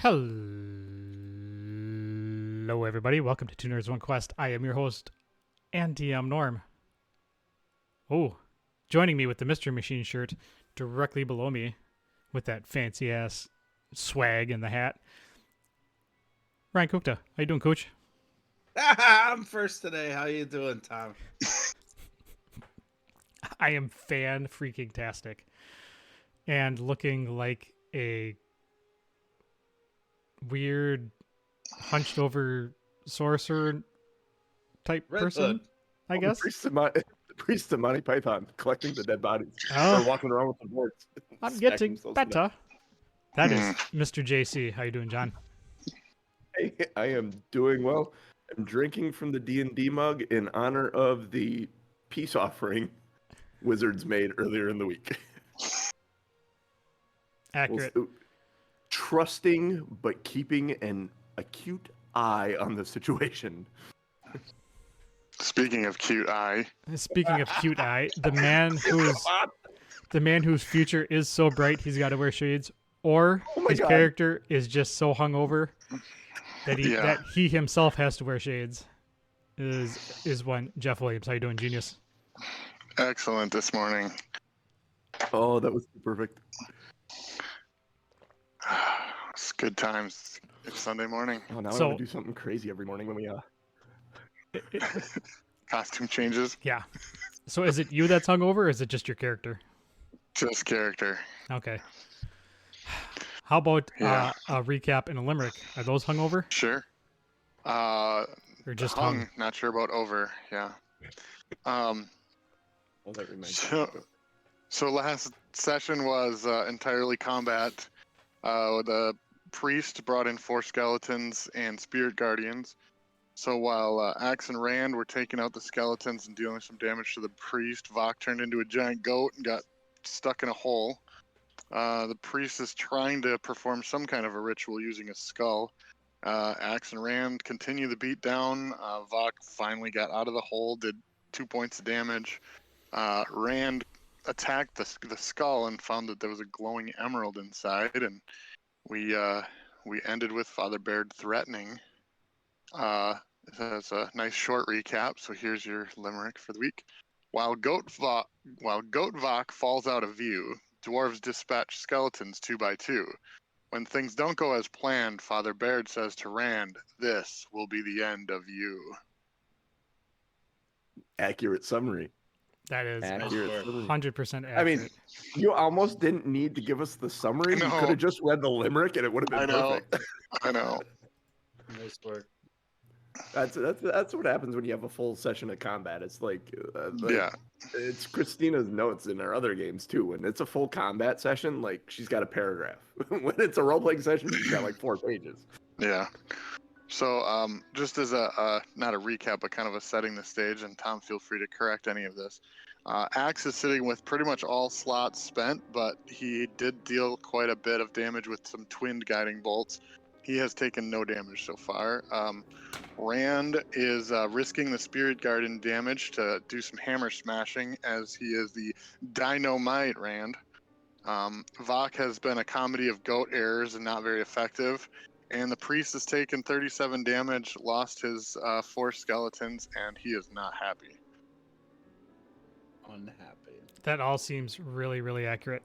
Hello, everybody. Welcome to Two Nerds One Quest. I am your host and DM Norm. Oh, joining me with the Mystery Machine shirt directly below me with that fancy ass swag and the hat, Ryan Kukta. How you doing, Coach? I'm first today. How you doing, Tom? I am fan-freaking-tastic and looking like a weird hunched-over sorcerer type Red person, Hood. I guess. The priest of Monty Python collecting the dead bodies. Oh. Or walking around with the boards. I'm getting better. That is Mr. JC. How you doing, John? I am doing well. I'm drinking from the D&D mug in honor of the peace offering Wizards made earlier in the week. Accurate. Trusting, but keeping an acute eye on the situation. Speaking of cute eye, the man whose future is so bright he's got to wear shades, or his character is just so hungover that he himself has to wear shades. Is one Jeff Williams. How you doing, genius? Excellent this morning. Oh, that was perfect. It's good times. It's Sunday morning. Oh, now I want to do something crazy every morning when we costume changes. Yeah. So is it you that's hungover, or is it just your character? Just character. Okay. How about a recap and a limerick? Are those hungover? Sure. Or just hung? Not sure about over. Yeah. So last session was entirely combat. The priest brought in 4 skeletons and spirit guardians. So while Axe and Rand were taking out the skeletons and dealing some damage to the priest, Vok turned into a giant goat and got stuck in a hole. The priest is trying to perform some kind of a ritual using a skull. Axe and Rand continue the beat down. Vok finally got out of the hole, did 2 points of damage. Rand attacked the skull and found that there was a glowing emerald inside, and we ended with Father Baird threatening. That's a nice short recap. So here's your limerick for the week. While goat-Vok falls out of view, dwarves dispatch skeletons 2 by 2. When things don't go as planned, Father Baird says to Rand, "This will be the end of you." Accurate summary. That is accurate. 100% accurate. I mean, you almost didn't need to give us the summary. You could have just read the limerick and it would have been perfect. I know. Nice work. That's what happens when you have a full session of combat. It's like it's Christina's notes in our other games too. When it's a full combat session, like she's got a paragraph. When it's a role-playing session, she's got like 4 pages. Yeah. So just as a not a recap, but kind of a setting the stage, and Tom, feel free to correct any of this. Axe is sitting with pretty much all slots spent, but he did deal quite a bit of damage with some twinned guiding bolts. He has taken no damage so far. Rand is risking the Spirit Guardian damage to do some hammer smashing, as he is the Dynamite Rand. Vok has been a comedy of goat errors and not very effective. And the priest has taken 37 damage, lost his 4 skeletons, and he is not happy. Unhappy. That all seems really, really accurate.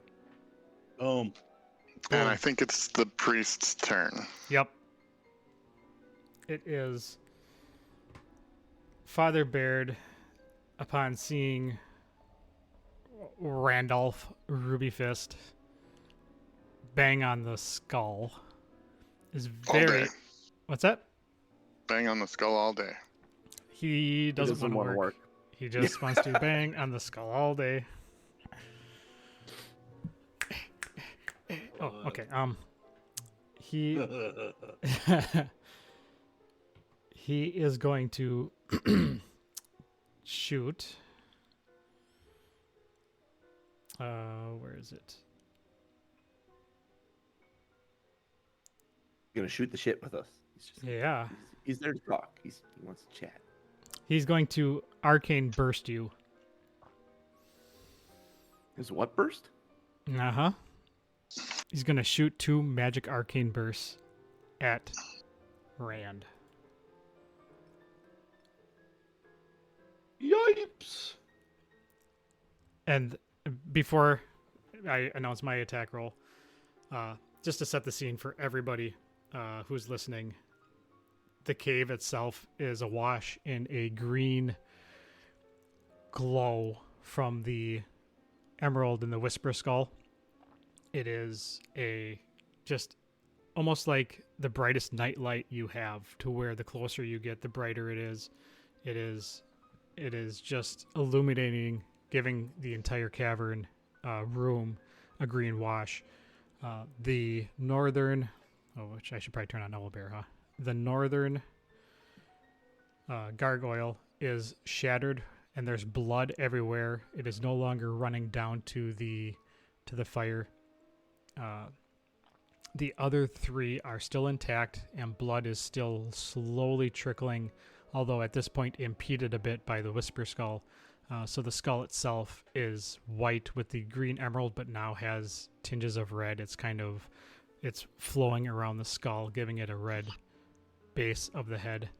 Boom. And I think it's the priest's turn. Yep. It is Father Baird, upon seeing Randolph Rubyfist bang on the skull, is very... What's that? Bang on the skull all day. He doesn't want to work. He just wants to bang on the skull all day. Oh, okay. He he is going to shoot. Where is it? Gonna shoot the shit with us. He's there to talk. He wants to chat. He's going to arcane burst you. His what burst? Uh-huh. He's going to shoot 2 magic arcane bursts at Rand. Yipes! And before I announce my attack roll, just to set the scene for everybody who's listening, the cave itself is awash in a green glow from the emerald and the Whisperskull. It is just almost like the brightest nightlight you have, to where the closer you get, the brighter it is. It is just illuminating, giving the entire cavern room a green wash. The northern, which I should probably turn on Owlbear, huh? The northern gargoyle is shattered, and there's blood everywhere. It is no longer running down to the fire. The other three are still intact, and blood is still slowly trickling, although at this point impeded a bit by the Whisperskull. So the skull itself is white with the green emerald, but now has tinges of red. It's flowing around the skull, giving it a red base of the head.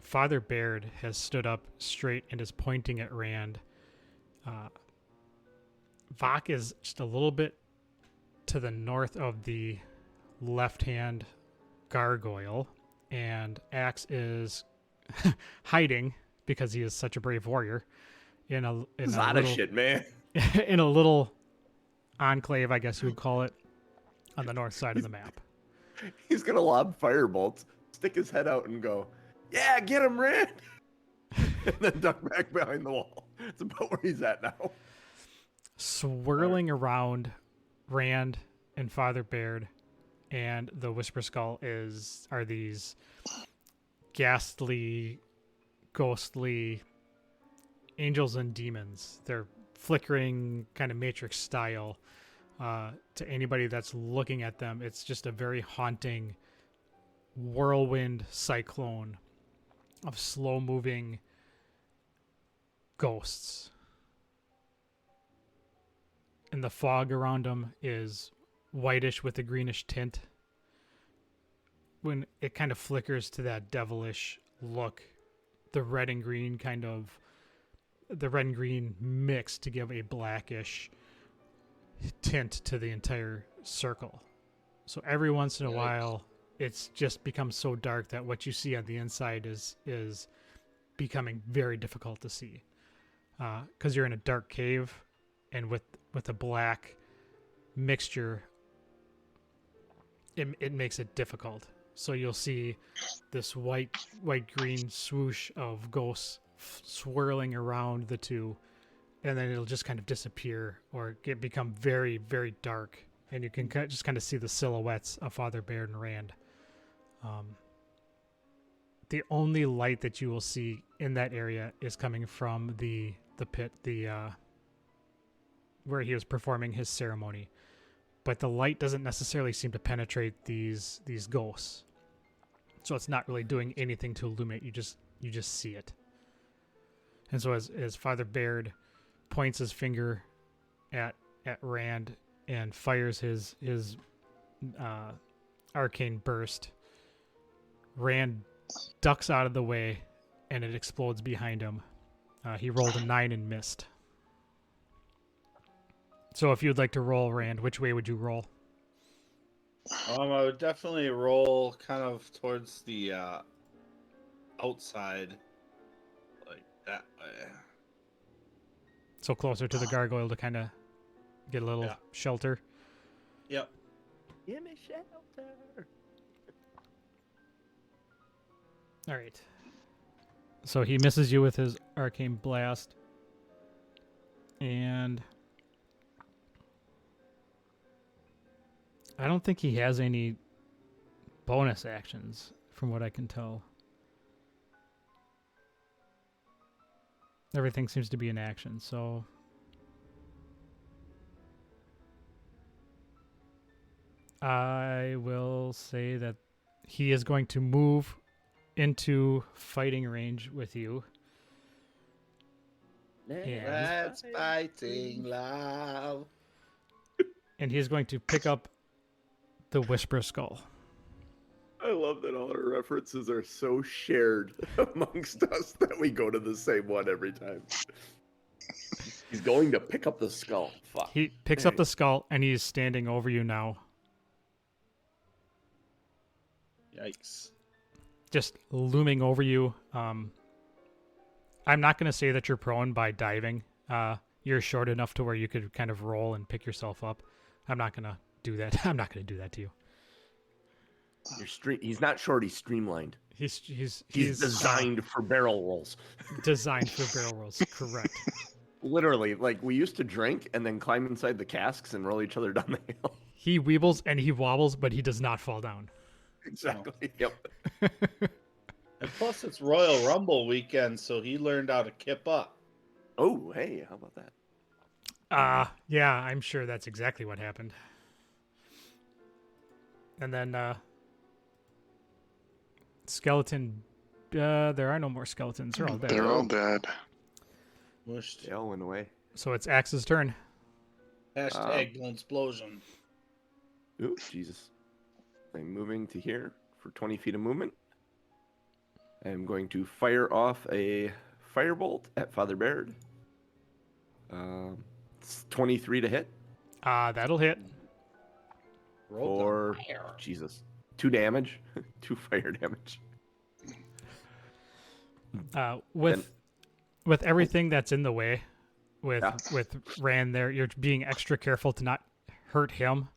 Father Baird has stood up straight and is pointing at Rand. Vok is just a little bit to the north of the left-hand gargoyle, and Axe is hiding because he is such a brave warrior in a lot of shit, man. in a little enclave, I guess you would call it, on the north side of the map. He's gonna lob firebolts, stick his head out, and go, "Yeah, get him, Rand!" and then duck back behind the wall. It's about where he's at now. Swirling around Rand and Father Baird and the Whisperskull are these ghastly, ghostly angels and demons. They're flickering, kind of Matrix style. To anybody that's looking at them, it's just a very haunting whirlwind cyclone of slow-moving ghosts. And the fog around them is whitish with a greenish tint. When it kind of flickers to that devilish look, the red and green mix to give a blackish tint to the entire circle. So every once in a while, it's just becomes so dark that what you see on the inside is becoming very difficult to see, because you're in a dark cave, and with a black mixture, it makes it difficult. So you'll see this white green swoosh of ghosts swirling around the two, and then it'll just kind of disappear or become very, very dark, and you can just kind of see the silhouettes of Father Baird and Rand. The only light that you will see in that area is coming from the pit, where he was performing his ceremony, but the light doesn't necessarily seem to penetrate these ghosts, so it's not really doing anything to illuminate. You just see it. And so as Father Baird points his finger at Rand and fires his arcane burst, Rand ducks out of the way, and it explodes behind him. He rolled a 9 and missed. So if you'd like to roll, Rand, which way would you roll? I would definitely roll kind of towards the outside, like that way. So closer to the gargoyle to kind of get a little shelter. Yep. Give me shelter. All right. So he misses you with his arcane blast, and I don't think he has any bonus actions, from what I can tell. Everything seems to be in action, so I will say that he is going to move into fighting range with you. Let's fighting loud. And he is going to pick up the Whisperskull. I love that all our references are so shared amongst us that we go to the same one every time. He's going to pick up the skull. Fuck. He picks up the skull and he's standing over you now. Yikes. Just looming over you. I'm not going to say that you're prone by diving. You're short enough to where you could kind of roll and pick yourself up. I'm not going to do that. I'm not going to do that to you. He's not short. He's streamlined. He's designed for barrel rolls. Designed for barrel rolls. Correct. Literally, like we used to drink and then climb inside the casks and roll each other down the hill. He weebles and he wobbles, but he does not fall down. Exactly. Yep. And plus, it's Royal Rumble weekend, so he learned how to kip up. Oh, hey, how about that? Yeah, I'm sure that's exactly what happened. And then, skeleton. There are no more skeletons. They're all dead. They're all dead. Mushed. They all went away. So it's Axe's turn. Hashtag no explosion. Ooh, Jesus. I'm moving to here for 20 feet of movement. I'm going to fire off a firebolt at Father Baird. It's 23 to hit. That'll hit. Or, Jesus, 2 damage. 2 fire damage. With everything that's in the way, with Rand there, you're being extra careful to not hurt him.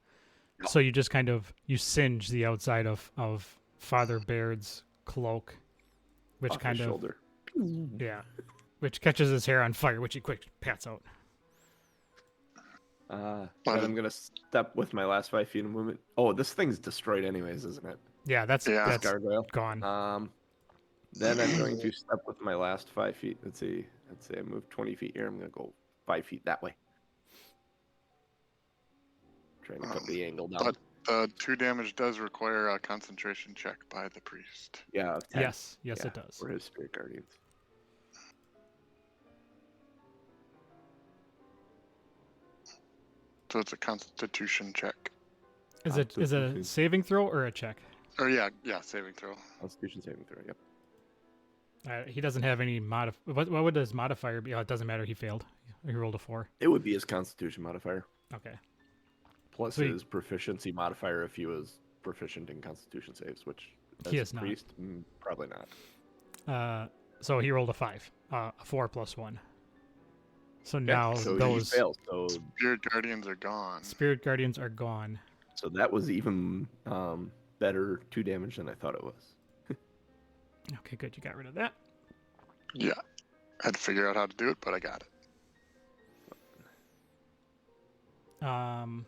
So you just kind of singe the outside of Father Baird's cloak, which off kind his of shoulder. which catches his hair on fire, which he quick pats out. And I'm gonna step with my last 5 feet of movement. Oh, this thing's destroyed anyways, isn't it? Yeah, that's Gargoyle gone. Then I'm going to step with my last 5 feet. Let's see I moved 20 feet here. I'm gonna go 5 feet that way. Trying to cut the angle down. But 2 damage does require a concentration check by the priest. Yeah. 10. Yes, it does. For his spirit guardians. So it's a constitution check. Is it a saving throw or a check? Or yeah, saving throw. Constitution saving throw. Yep. He doesn't have any What would his modifier be? Oh, it doesn't matter. He failed. He rolled a 4. It would be his Constitution modifier. Okay. Plus his proficiency modifier if he was proficient in Constitution saves, which he is not. Priest, probably not. So he rolled a 5. A 4 plus 1. So now so those he failed, so Spirit Guardians are gone. Spirit Guardians are gone. So that was even better 2 damage than I thought it was. Okay, good. You got rid of that. Yeah. I had to figure out how to do it, but I got it.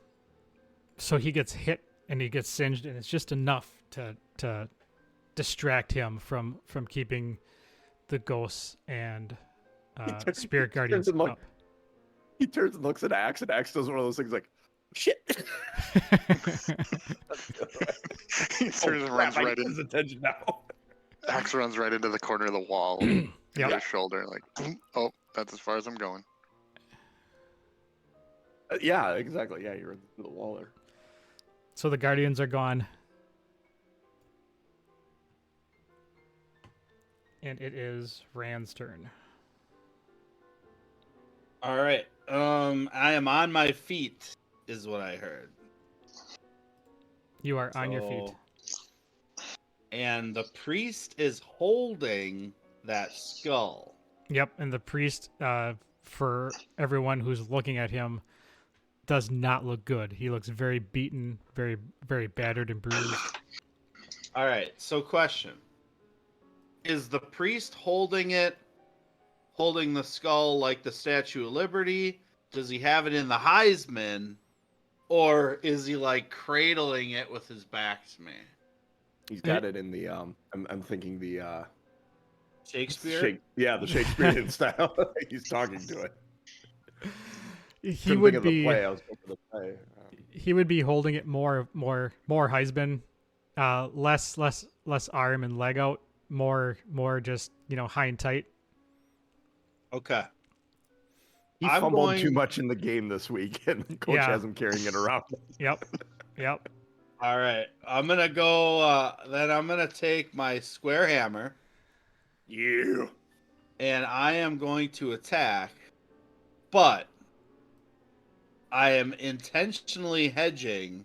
So he gets hit and he gets singed, and it's just enough to distract him from keeping the ghosts and Spirit Guardians up. He turns and looks at Axe, and Axe does one of those things like, shit. He turns and runs right in. Attention now. Axe runs right into the corner of the wall. Yep. His shoulder, like, oh, that's as far as I'm going. Yeah, exactly. Yeah, you're into the wall there. So the Guardians are gone. And it is Rand's turn. All right. I am on my feet, is what I heard. You are on your feet. And the priest is holding that skull. Yep, and the priest, for everyone who's looking at him, does not look good. He looks very beaten, very, very battered and bruised. All right, so question. Is the priest holding the skull like the Statue of Liberty? Does he have it in the Heisman? Or is he like cradling it with his back to me? He's got it in the I'm thinking the Shakespeare? the Shakespearean style. He's talking to it. He would be He would be holding it more Heisman, less arm and leg out, more just, high and tight. Okay. He fumbled too much in the game this week, and coach has him carrying it around. Yep. All right. I'm gonna go. Then I'm gonna take my square hammer. Yeah. And I am going to attack, but I am intentionally hedging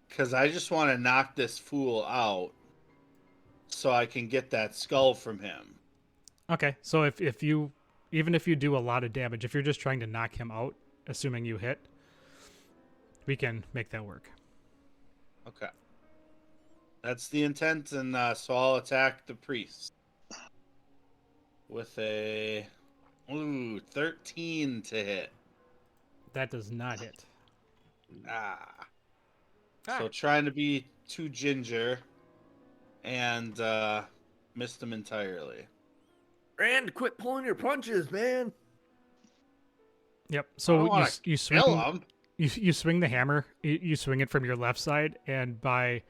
because I just want to knock this fool out so I can get that skull from him. Okay, so if you even if you do a lot of damage, if you're just trying to knock him out, assuming you hit, we can make that work. Okay. That's the intent, and so I'll attack the priest with a 13 to hit. That does not hit. So trying to be too ginger and missed him entirely. Rand, quit pulling your punches, man. Yep. I So don't wanna you swing kill him. you swing the hammer. You swing it from your left side, and by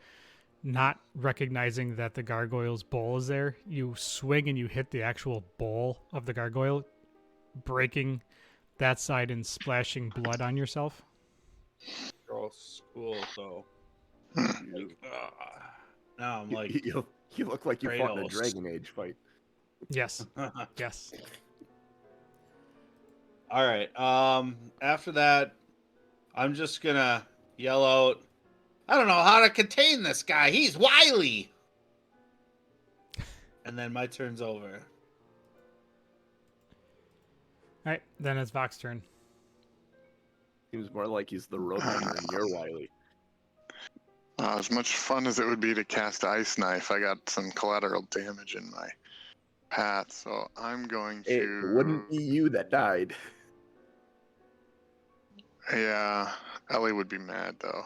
not recognizing that the gargoyle's bowl is there, you swing and you hit the actual bowl of the gargoyle, breaking that side and splashing blood on yourself. Gross. Cool, though. Now I'm like, You look like you fought in a Kratos. Dragon Age fight. Yes. Yes. all right. After that, I'm just gonna yell out, I don't know how to contain this guy. He's wily. And then my turn's over. All right. Then it's Vok's turn. Seems more like he's the Roadrunner and you're Wily. As much fun as it would be to cast Ice Knife, I got some collateral damage in my path, so I'm going to... It wouldn't be you that died. Yeah, Ellie would be mad, though.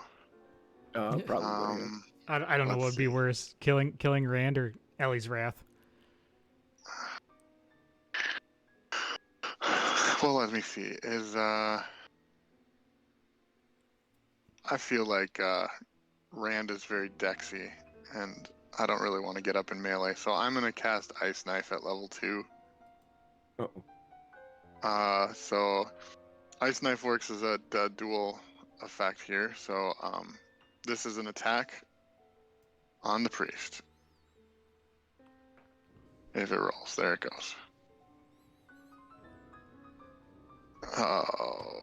Probably. I don't know what Let's would be see. worse, killing Rand or Ellie's wrath. Well, let me see. I feel like Rand is very dexy, and I don't really want to get up in melee, so I'm going to cast Ice Knife at level 2. Uh-oh. So Ice Knife works as a dual effect here, so this is an attack on the priest. If it rolls, there it goes. Oh,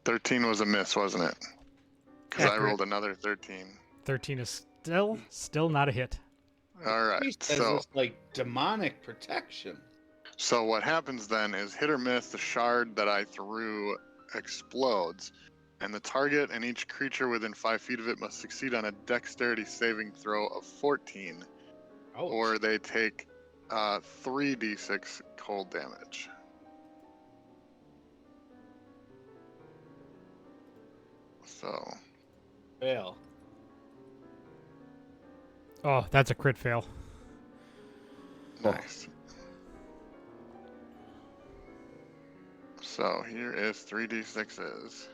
13 was a miss, wasn't it? Because I Accurate. rolled another 13. 13 is still not a hit. All right, Priest has so this, like, demonic protection. so what happens then is hit or miss, the shard that I threw explodes, and the target and each creature within 5 feet of it must succeed on a dexterity saving throw of 14, Ouch. or they take 3d6 cold damage. So, Fail. Oh, that's a crit fail. nice. So here is 3d6s.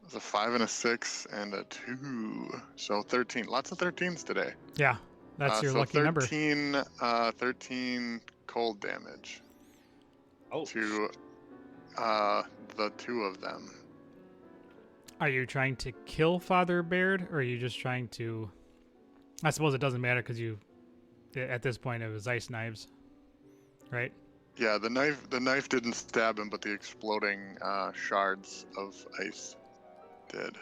It's a 5 and a 6 and a 2. So 13. Lots of 13s today. Yeah, that's your lucky number. 13 cold damage Ouch. to the 2 of them. Are you trying to kill Father Baird, or are you just trying to... I suppose it doesn't matter because at this point it was ice knives, right? Yeah, the knife didn't stab him, but the exploding shards of ice did.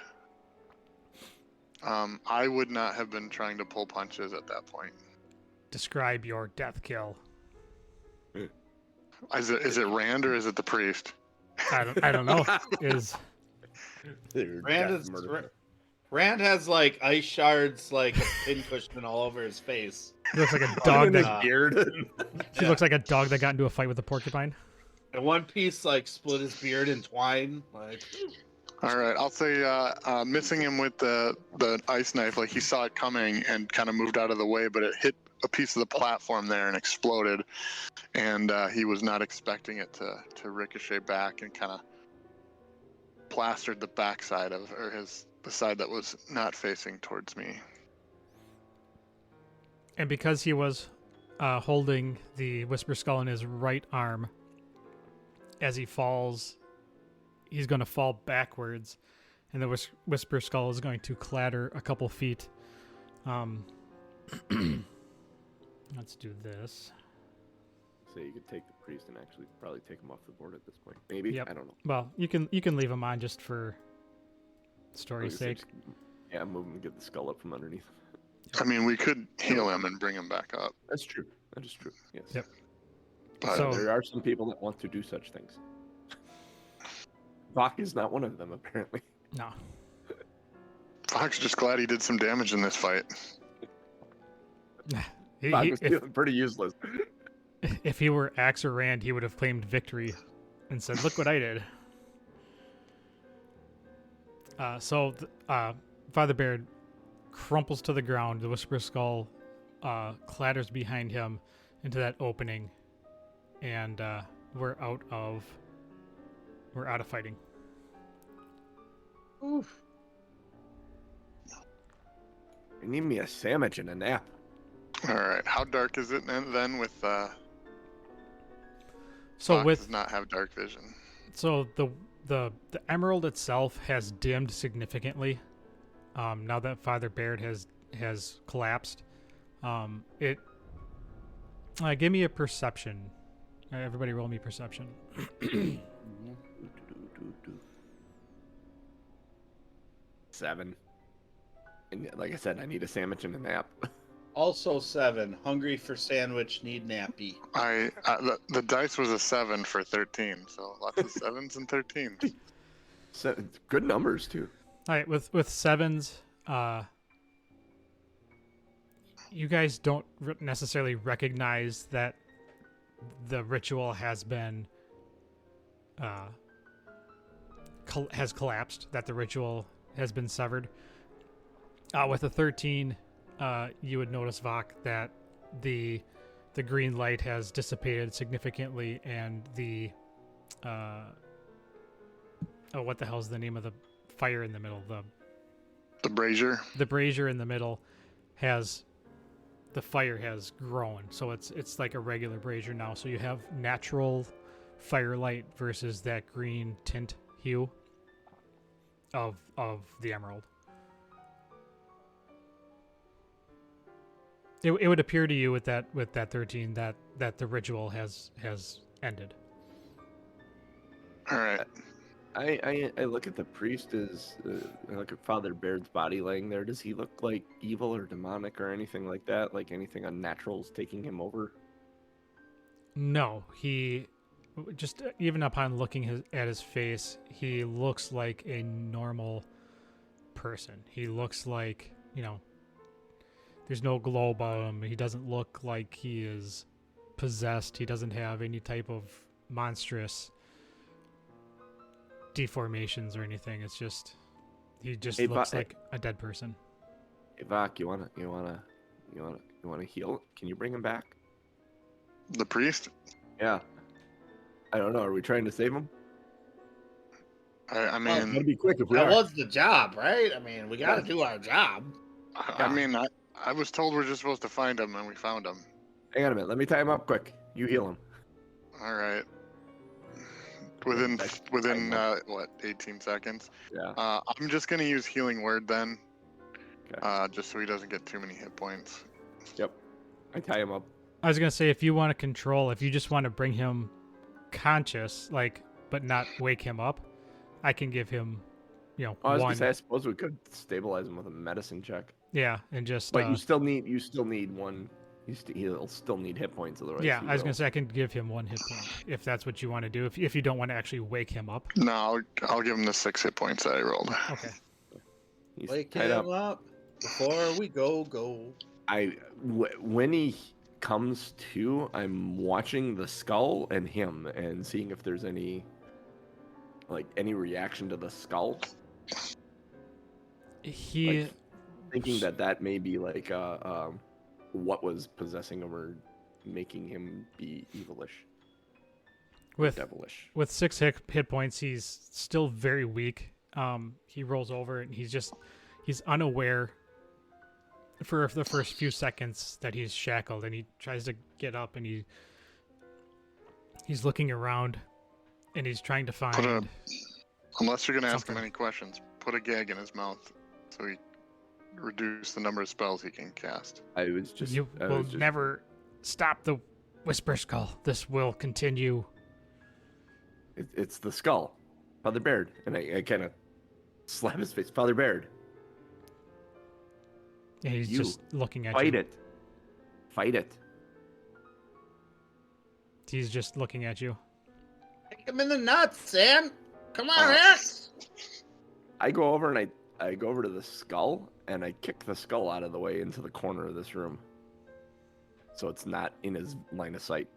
I would not have been trying to pull punches at that point. Describe your death kill. Is it Rand or is it the priest? I don't know. Rand has like ice shards, like a pincushion all over his face. He looks like a dog his that beard. he looks like a dog that got into a fight with a porcupine. And one piece like split his beard in twine. Like, All right, I'll say missing him with the ice knife, like he saw it coming and kind of moved out of the way, but it hit a piece of the platform there and exploded, and he was not expecting it to ricochet back and kind of plastered the backside of, or the side that was not facing towards me. And because he was holding the Whisperskull in his right arm, as he falls, he's going to fall backwards, and the Whisperskull is going to clatter a couple feet. Let's do this. So you could take the priest and actually probably take him off the board at this point. Maybe. Yep. I don't know. Well, you can leave him on just for story's sake. Yeah, move him and get the skull up from underneath. I mean, we could heal him and bring him back up. That's true. That is true. Yes. Yep. But So- There are some people that want to do such things. Vok is not one of them, apparently. No. Vok's just glad he did some damage in this fight. Vok was feeling pretty useless. If he were Axe or Rand, he would have claimed victory and said, "Look what I did." Father Baird crumples to the ground. The Whisperskull clatters behind him into that opening, and we're out of fighting. Oof. I need me a sandwich and a nap. All right, how dark is it then with So Vok with does not have dark vision. So the emerald itself has dimmed significantly. Now that Father Baird has collapsed. Give me a perception. Everybody roll me perception. 7. And like I said, I need a sandwich and a nap. Also 7. Hungry for sandwich, need nappy. The dice was a 7 for 13, so lots of 7s and 13s. Good numbers too. All right, with sevens, you guys don't necessarily recognize that the ritual has been has collapsed. That the ritual has been severed. With a 13, you would notice, Vok, that the green light has dissipated significantly, and the what the hell is the name of the fire in the middle? The brazier. The brazier in the middle the fire has grown, so it's like a regular brazier now. So you have natural firelight versus that green tint hue of the emerald. It would appear to you with that 13 that the ritual has ended. All right. I look at the priest as I look at Father Baird's body laying there. Does he look like evil or demonic or anything like that? Like anything unnatural is taking him over? No, he just even upon looking at his face, he looks like a normal person. He looks like, there's no glow about him. He doesn't look like he is possessed. He doesn't have any type of monstrous deformations or anything. It's just he just looks like a dead person. Hey Vok, you wanna heal? Can you bring him back? The priest? Yeah. I don't know. Are we trying to save him? I mean, Gotta be quick if we That are. was the job, right? I mean, we got to do our job. I was told we're just supposed to find him, and we found him. Hang on a minute. Let me tie him up quick. You heal him. All right. Within 18 seconds. Yeah. I'm just gonna use healing word then, Okay. just so he doesn't get too many hit points. Yep. I tie him up. I was gonna say, if you want to control, if you just want to bring him conscious, but not wake him up, I can give him, I was one. gonna say, I suppose we could stabilize him with a medicine check. Yeah, and just. But you still need one. He'll still need hit points otherwise. Yeah, I was gonna say I can give him 1 hit point if that's what you want to do. If you don't want to actually wake him up. No, I'll give him the 6 hit points that I rolled. Okay. He's Wake tied him up before we go. When he comes to, I'm watching the skull and him and seeing if there's any reaction to the skull. He Thinking that may be what was possessing him or making him be evilish, devilish. with 6 hit points, he's still very weak. He rolls over and he's unaware for the first few seconds that he's shackled, and he tries to get up, and he's looking around and he's trying to find. Unless you're gonna ask him something. any questions, put a gag in his mouth so he reduce the number of spells he can cast. You will never stop the Whisperskull. This will continue. It's the skull, Father Baird, and I kind of slap his face, Father Baird. And he's just looking at Fight you. it. Fight it. He's just looking at you. Kick him in the nuts, Sam. Come on, man. I go over and I go over to the skull and I kick the skull out of the way into the corner of this room, so it's not in his line of sight.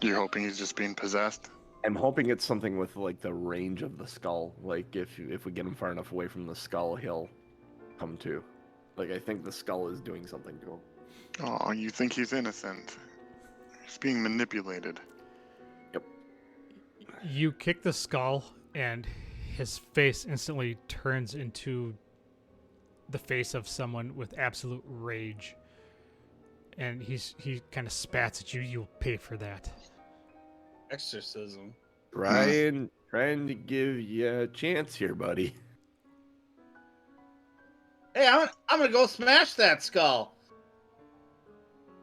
You're hoping he's just being possessed? I'm hoping it's something with like the range of the skull. Like if we get him far enough away from the skull, he'll come to. Like I think the skull is doing something to him. Oh, you think he's innocent? He's being manipulated. Yep. You kick the skull, and his face instantly turns into the face of someone with absolute rage. And he kind of spats at you. You'll pay for that. Exorcism. Ryan, trying to give you a chance here, buddy. Hey, I'm gonna go smash that skull.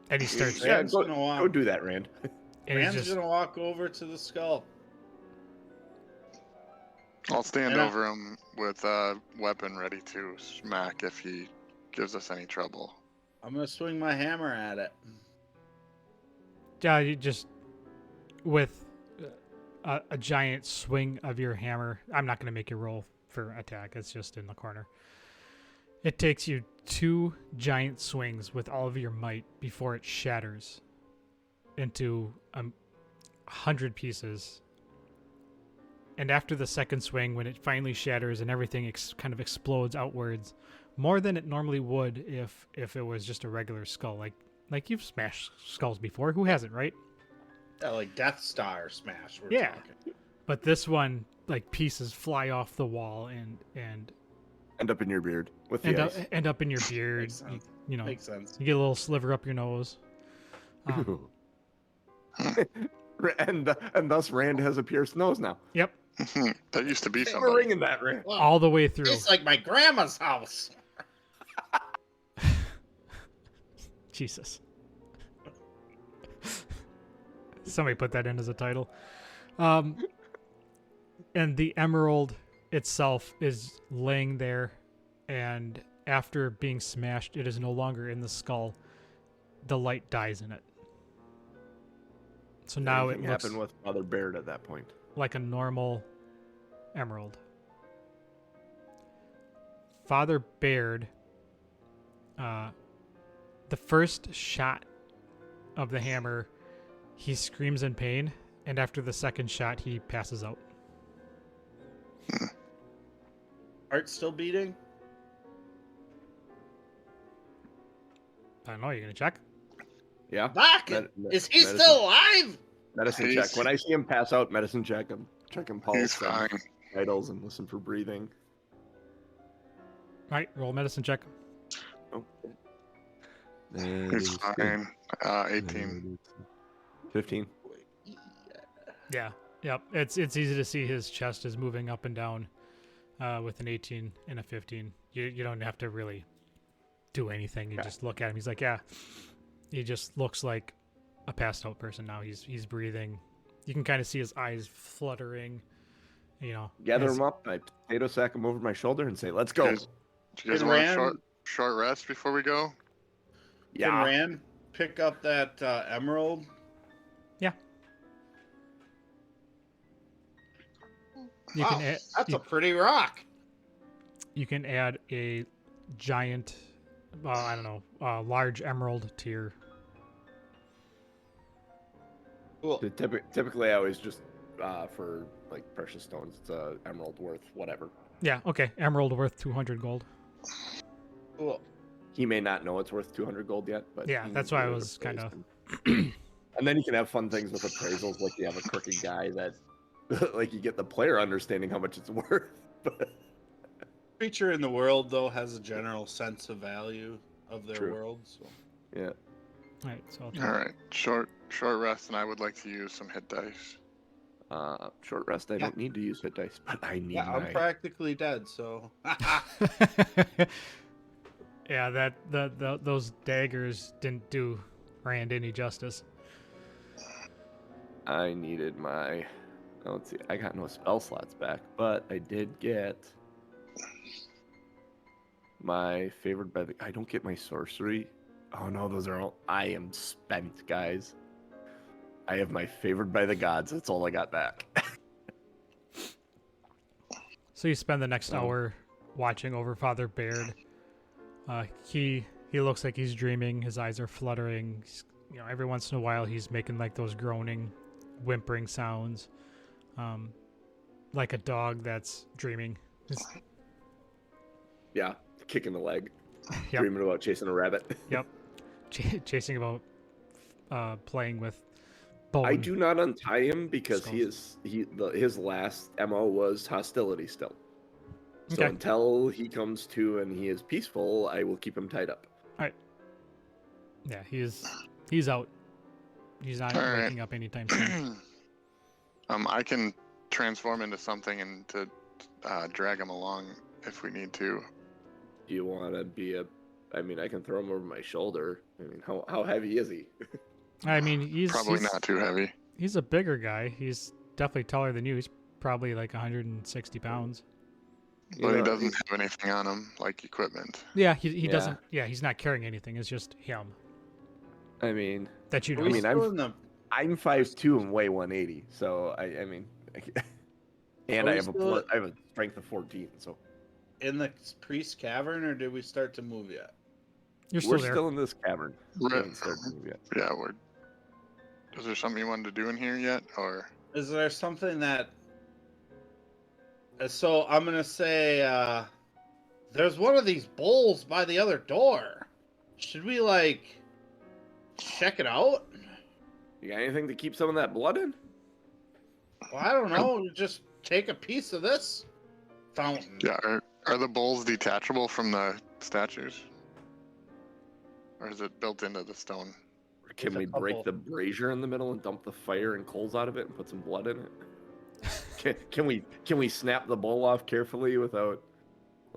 And he starts. Yeah, Rand's go, gonna walk. go do that, Rand. And he's Rand's just, gonna walk over to the skull. I'll stand Yeah. over him with a weapon ready to smack if he gives us any trouble. I'm gonna swing my hammer at it. yeah, you just with a giant swing of your hammer. I'm not going to make you roll for attack. It's just in the corner. It takes you 2 giant swings with all of your might before it shatters into 100 pieces. And after the second swing, when it finally shatters and everything kind of explodes outwards, more than it normally would if it was just a regular skull. Like you've smashed skulls before. Who hasn't, right? Yeah, like Death Star smash. We're Yeah. talking. But this one, like pieces fly off the wall and End up in your beard with the end ice. end up in your beard. Makes sense. You know, Makes sense. you get a little sliver up your nose. And thus Rand has a pierced nose now. Yep, That used to be We're somebody. ringing that, Rand. Wow, all the way through. it's like my grandma's house. Jesus. Somebody put that in as a title. And the emerald itself is laying there, and after being smashed, it is no longer in the skull. The light dies in it. So now it Anything looks happened with Father Baird at that point. like a normal emerald. Father Baird, the first shot of the hammer, he screams in pain, and after the second shot, he passes out. Heart still beating? I don't know. You gonna check? Yeah. Doc, is he medicine. still alive? Medicine He's- check. When I see him pass out, medicine check him. Check him He's pulse and fine. vitals and listen for breathing. All right, roll medicine check. Oh. He's fine. 18. 15. Yeah. Yep. It's easy to see his chest is moving up and down with an 18 and a 15. You don't have to really do anything. You Okay. just look at him. He's like, yeah. He just looks like a passed out person now. He's breathing. You can kind of see his eyes fluttering. You know. Gather as- him up. I potato sack him over my shoulder and say, "Let's go." Yes. Do you guys Can want a Rand- short rest before we go? Can Yeah. Rand pick up that emerald? You Wow, can add, that's a pretty rock. you can add a giant, I don't know, large emerald to your. Cool. Typically, I always just for like precious stones, it's a emerald worth whatever. Yeah. Okay. Emerald worth 200 gold. Cool. He may not know it's worth 200 gold yet, but Yeah, he that's why I would was appraise kinda- him. And then you can have fun things with appraisals, like you have a crooked guy that, like, you get the player understanding how much it's worth. But Creature in the world, though, has a general sense of value of their True. world. So. yeah, All right. So I'll All right. Short rest, and I would like to use some hit dice. Short rest. I don't need to use hit dice, but I need Yeah, I'm my. practically dead, so. Yeah, those daggers didn't do Rand any justice. I needed my. Let's see. I got no spell slots back, but I did get my favored by the. I don't get my sorcery. Oh no, those are all. I am spent, guys. I have my favored by the gods. That's all I got back. So you spend the next hour watching over Father Baird. He looks like he's dreaming. His eyes are fluttering. Every once in a while he's making like those groaning, whimpering sounds, like a dog that's dreaming. Yeah, kicking the leg, Yep. dreaming about chasing a rabbit. Yep, chasing about, playing with bone. I do not untie him because Skulls. his last MO was hostility still. So Okay. until he comes to and he is peaceful, I will keep him tied up. Yeah, he's out. He's not All right. waking up anytime soon. I can transform into something and to drag him along if we need to. Do you want to be a? I mean, I can throw him over my shoulder. I mean, how heavy is he? I mean, he's Probably not too heavy. He's a bigger guy. He's definitely taller than you. He's probably like 160 pounds. But he doesn't have anything on him, like equipment. Yeah, he doesn't. Yeah, he's not carrying anything. It's just him I mean, that you know. Are we mean, still in the I'm 5'2" and weigh 180. So I mean, and Are I we have still- I have a strength of 14. So in the priest cavern, or did we start to move yet? You're still we're there. still in this cavern. We Right. haven't started to move yet. Yeah, we're. Is there something you wanted to do in here yet, or? Is there something that? So I'm gonna say, there's one of these bowls by the other door. Should we check it out? You got anything to keep some of that blood in? Well, I don't know. Just take a piece of this fountain. Yeah, are the bowls detachable from the statues? Or is it built into the stone? Or can With a we break couple- the brazier in the middle and dump the fire and coals out of it and put some blood in it? Can we snap the bowl off carefully without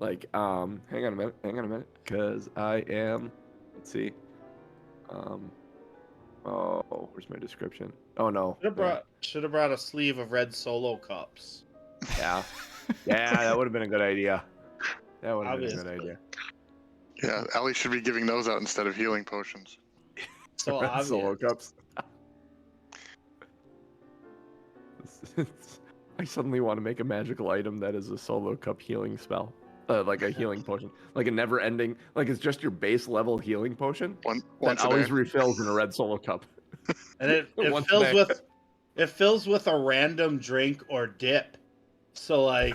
hang on a minute, because I am, let's see, where's my description? Oh no, Should have brought a sleeve of red solo cups. yeah, that would have been a good idea. That would have been a good Obviously. idea. Yeah, Ellie should be giving those out instead of healing potions. So Red obvious. solo cups. I suddenly want to make a magical item that is a solo cup healing spell. Like a healing potion. Like a never ending, like it's just your base level healing potion Once that a always day. refills in a red solo cup. And it Once a fills day. with a random drink or dip. So oh,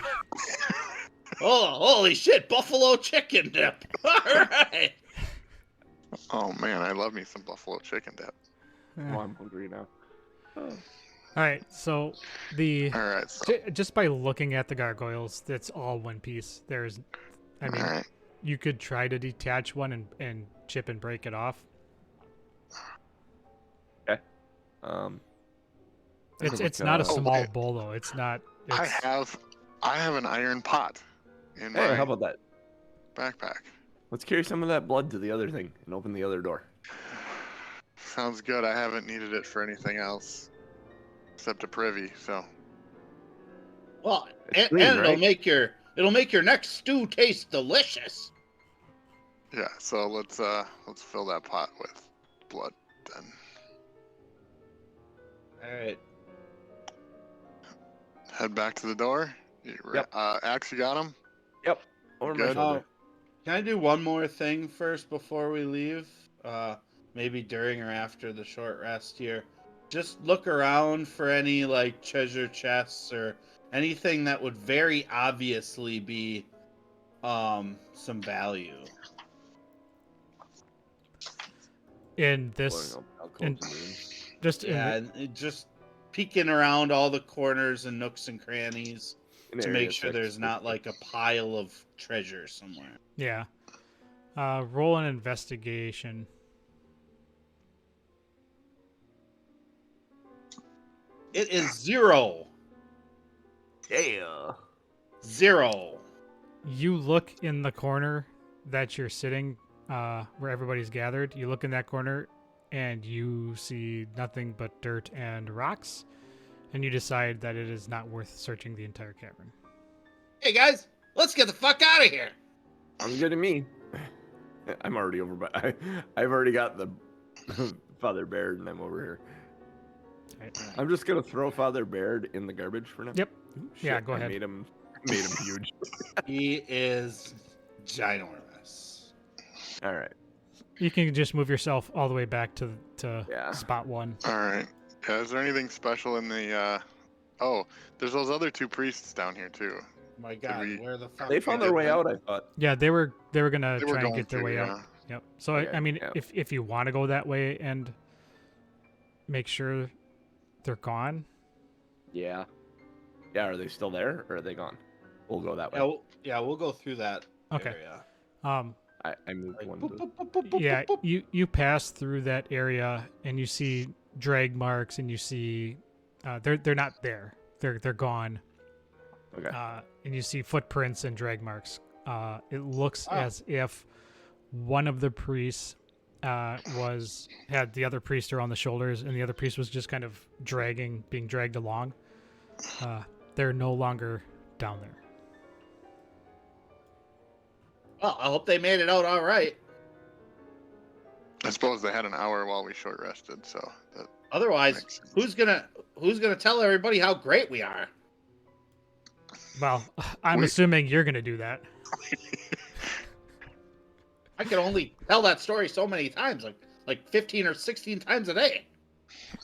holy shit, buffalo chicken dip. All right. Oh man, I love me some buffalo chicken dip. Oh, I'm hungry now. Oh. All right, so All right, so just by looking at the gargoyles, that's all one piece. I mean, all right. you could try to detach one and chip and break it off. It's not a small okay. bowl though. It's not. I It's, have an iron pot in Hey, my how about that? backpack. Let's carry some of that blood to the other thing and open the other door. Sounds good. I haven't needed it for anything else except a privy. So Well, It's and clean, it'll right? make your next stew taste delicious. yeah, so let's fill that pot with blood then. All right. Head back to the door. Yep. Axe, you got him? Yep. Over my Good. shoulder. Can I do one more thing first before we leave? Maybe during or after the short rest here. Just look around for any treasure chests or anything that would very obviously be some value. in this, Blowing up and- alcoves and wounds. just Yeah, and just peeking around all the corners and nooks and crannies In to area make sure 6. there's not a pile of treasure somewhere. yeah. Roll an investigation. It is 0. Yeah. 0. You look in the corner that you're sitting, where everybody's gathered. You look in that corner, and you see nothing but dirt and rocks, and you decide that it is not worth searching the entire cavern. Hey guys, let's get the fuck out of here. Sounds good to me. I'm already over by. I've already got the Father Baird, and I'm over here. Right. I'm just gonna throw Father Baird in the garbage for now. Yep. Ooh, Yeah, shit, go I ahead. Made him huge. He is ginormous. All right. You can just move yourself all the way back to Yeah. spot 1. All right. Yeah, is there anything special in the? Oh, there's those other 2 priests down here too. My God, we- where the fuck? They found their way out, I thought. Yeah, they were gonna They were try and going get their to, way yeah. out. Yep. So Okay, I mean, yeah. if you want to go that way and make sure they're gone, Yeah. Yeah. Are they still there, or are they gone? We'll go that way. We'll go through that Okay. area. I moved Like, one. boop, To... boop, boop, boop, boop, yeah, boop, boop. you pass through that area and you see drag marks and you see they're not there. They're gone. Okay. And you see footprints and drag marks. It looks Oh. as if one of the priests had the other priest around the shoulders, and the other priest was just kind of being dragged along. They're no longer down there. Well, I hope they made it out all right. I suppose they had an hour while we short rested, so that Otherwise, makes sense. who's gonna tell everybody how great we are? Well, I'm We- assuming you're gonna do that. I can only tell that story so many times, like 15 or 16 times a day.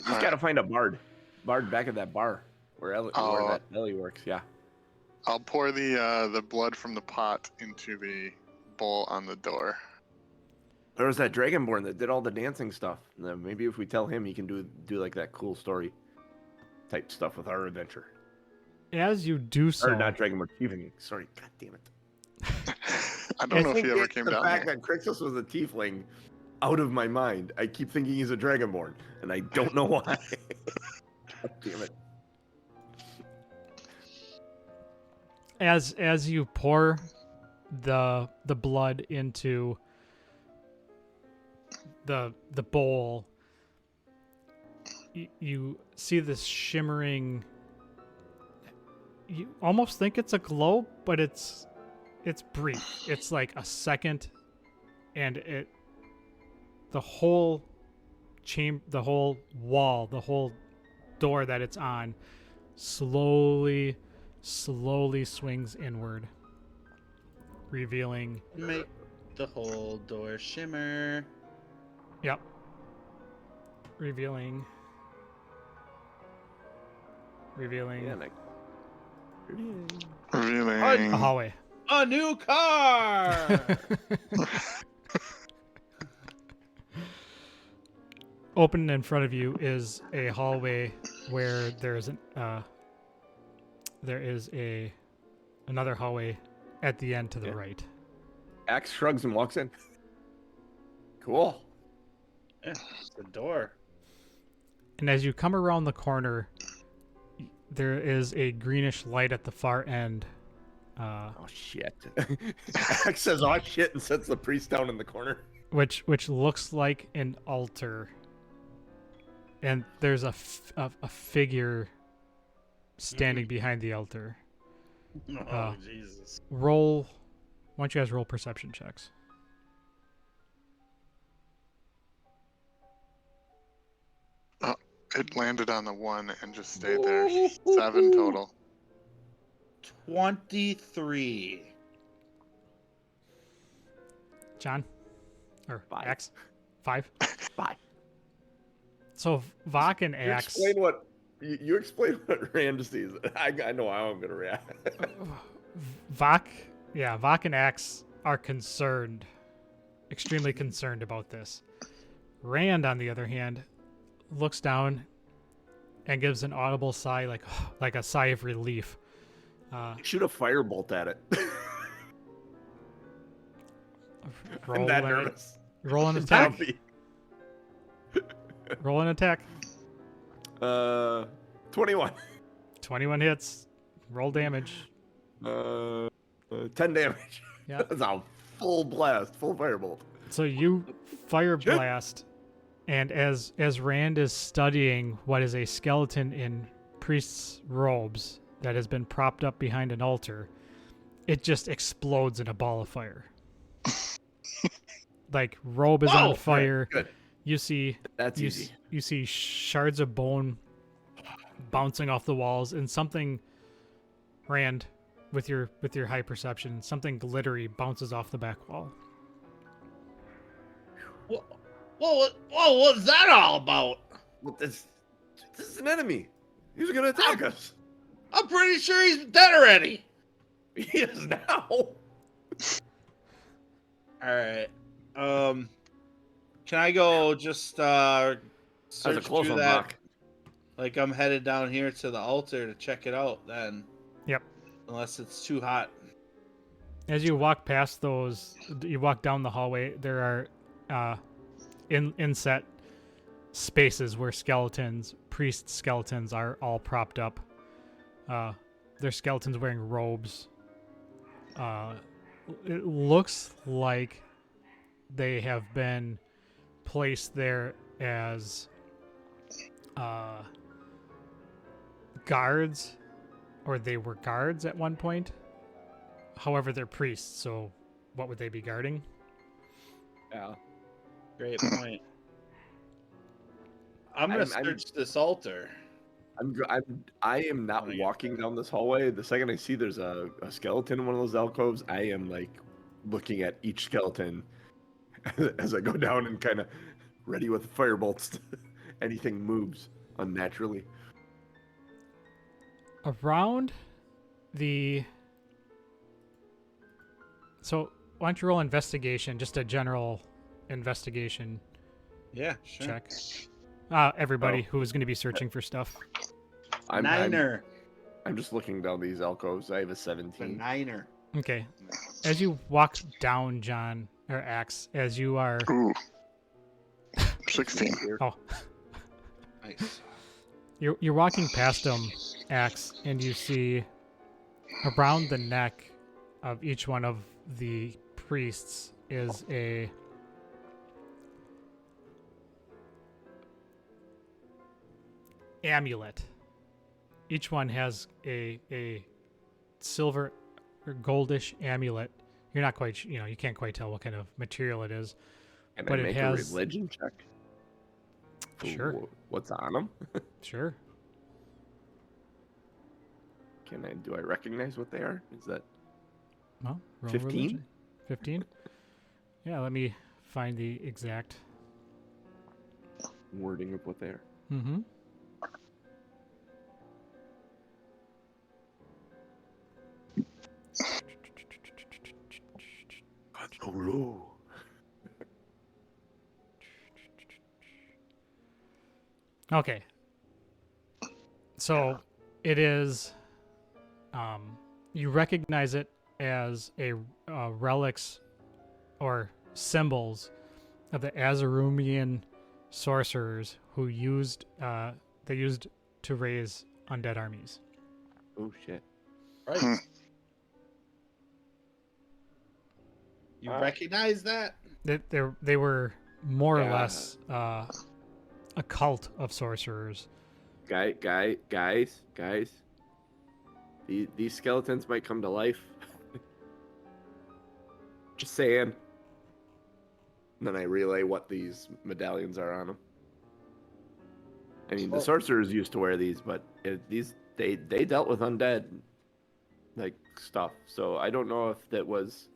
Just gotta find a Bard. Bard back at that bar where Ellie, where Oh. that Ellie works. Yeah. I'll pour the blood from the pot into the bowl on the door. There was that Dragonborn that did all the dancing stuff. Then maybe if we tell him, he can do like that cool story type stuff with our adventure. As you do so, Or not Dragonborn, Tiefling. Sorry, god damn it. I don't know if he ever it's came the down fact there. that Crixus was a Tiefling out of my mind. I keep thinking he's a Dragonborn, and I don't know why. God damn it. as you pour the blood into the bowl, you see this shimmering. You almost think it's a glow, but it's brief. It's like a second, and the whole the whole wall, the whole door that it's on, slowly swings inward, revealing. Make the whole door shimmer. Yep. Revealing. Yeah, like, Really? A hallway. A new car. Open in front of you is a hallway where there is another hallway at the end to the Yeah. right. Axe shrugs and walks in. Cool. Yeah, it's the door. And as you come around the corner, there is a greenish light at the far end. Oh shit. Axe says, "Oh shit," and sets the priest down in the corner. which looks like an altar, and there's a figure standing behind the altar. Oh, Jesus. Why don't you guys roll perception checks? It landed on the 1 and just stayed there. 7 total. 23. John? Or 5. Axe? 5? 5. So Vok and You Axe. explain what Rand sees. I know how I'm gonna react. Vok and Axe are extremely concerned about this. Rand, on the other hand, looks down and gives an audible sigh, like a sigh of relief. Shoot a firebolt at it. I'm Roll that an- nervous. Roll an attack. Zombie. Roll an attack. 21. 21 hits. Roll damage. 10 damage. Yeah. That's a full blast, full firebolt. So you fire blast, and as Rand is studying what is a skeleton in priest's robes that has been propped up behind an altar, it just explodes in a ball of fire. Like, robe is on fire. Good. You see That's easy. You see shards of bone bouncing off the walls, and something, Rand, with your high perception, something glittery bounces off the back wall. Whoa, what's that all about? Well, this is an enemy. He's gonna attack us. I'm pretty sure he's dead already. He is now. Alright. Can I go just search That's a close through one, that? Vok. Like, I'm headed down here to the altar to check it out then. Yep. Unless it's too hot. As you walk past those, you walk down the hallway, there are inset spaces where priest skeletons are all propped up. They're skeletons wearing robes. It looks like they have been placed there as guards, or they were guards at one point. However, they're priests, so what would they be guarding? Yeah. Great point. I'm gonna search this altar. I am not walking down this hallway. The second I see there's a skeleton in one of those alcoves, I am like looking at each skeleton as I go down and kind of ready with firebolt. Anything moves unnaturally. Around the... So, why don't you roll investigation, just a general investigation Yeah, sure. check. Everybody who is going to be searching for stuff. I'm Niner. I'm just looking down these alcoves. I have a The 17. niner. Okay. As you walk down, John, or Axe, as you are... Ooh. 16. Oh, Nice. you're walking past them, Axe, and you see around the neck of each one of the priests is a amulet. Each one has a silver or goldish amulet. You're not quite, you can't quite tell what kind of material it is. Can But I it make has- a religion check? For Sure. What's on them? Sure. Do I recognize what they are? Is that Well, roll 15? religion. 15? Yeah, let me find the exact. wording of what they are? Mm-hmm. Oh, Okay. So it is. You recognize it as a relics or symbols of the Azarumian sorcerers who used to raise undead armies. oh shit. Right. Hmm. You recognize that? They were more or Yeah. less a cult of sorcerers. Guys. These skeletons might come to life. Just saying. And then I relay what these medallions are on them. I mean, the Well- sorcerers used to wear these, but they dealt with undead like stuff. So I don't know if that was.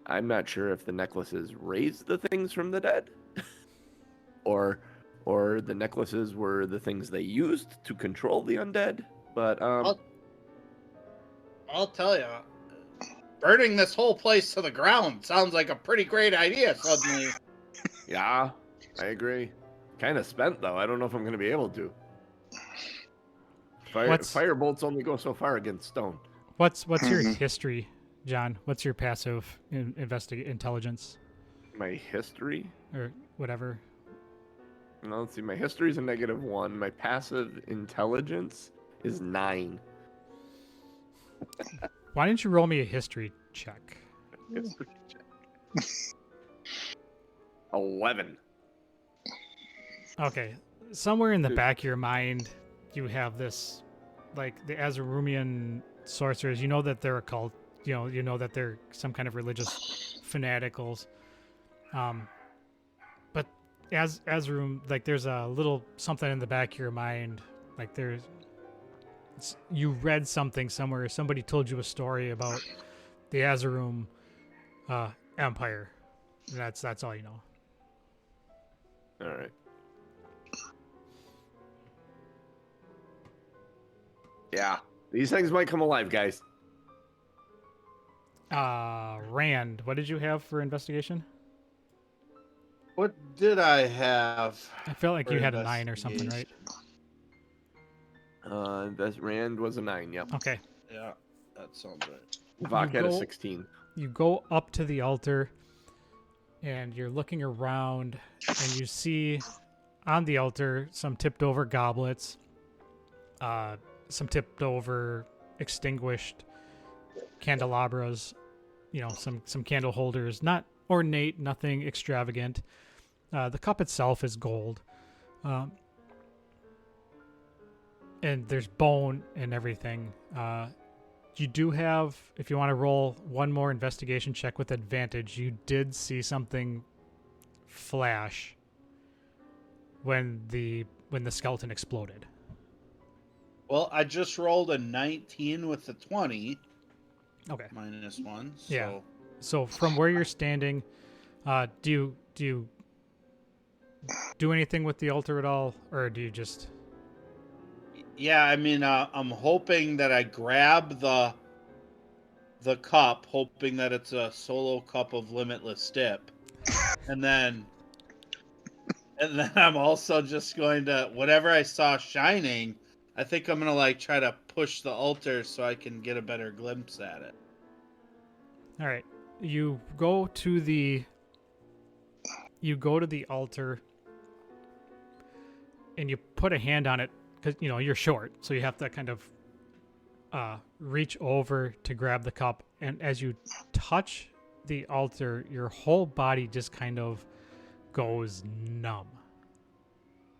I'm not sure if the necklaces raised the things from the dead, or the necklaces were the things they used to control the undead. But I'll tell you. Burning this whole place to the ground sounds like a pretty great idea suddenly. yeah, I agree. Kind of spent though. I don't know if I'm going to be able to. Firebolts only go so far against stone. What's your history, John? What's your passive intelligence My history? or whatever? No, let's see. My history is a -1. My passive intelligence is 9. Why didn't you roll me a history check? 11. Okay. Somewhere in the back of your mind, you have this, like, the Azarumian sorcerers. You know that they're a cult. You know that they're some kind of religious fanaticals. But as Azarum, like, there's a little something in the back of your mind. Like, you read something somewhere. Somebody told you a story about the Azarum Empire. And that's all you know. All right. Yeah, these things might come alive, guys. Rand, what did you have for investigation? What did I have? I felt like for you had a 9 or something, right? Rand was a 9. Yep. Okay. Yeah, that sounds right. Vok had a 16. You go up to the altar, and you're looking around, and you see on the altar some tipped over goblets, some tipped over extinguished candelabras, some candle holders, not ornate, nothing extravagant. The cup itself is gold. And there's bone and everything. You do have, if you want to roll one more investigation check with advantage, you did see something flash when the skeleton exploded. Well, I just rolled a 19 with the 20. Okay. -1. So. Yeah. So from where you're standing, do you do anything with the altar at all, or do you just? Yeah, I mean, I'm hoping that I grab the cup, hoping that it's a solo cup of Limitless dip, and then I'm also just going to, whatever I saw shining, I think I'm gonna try to push the altar so I can get a better glimpse at it. All right. You go to the altar, and you put a hand on it because you're short, so you have to kind of reach over to grab the cup. And as you touch the altar, your whole body just kind of goes numb.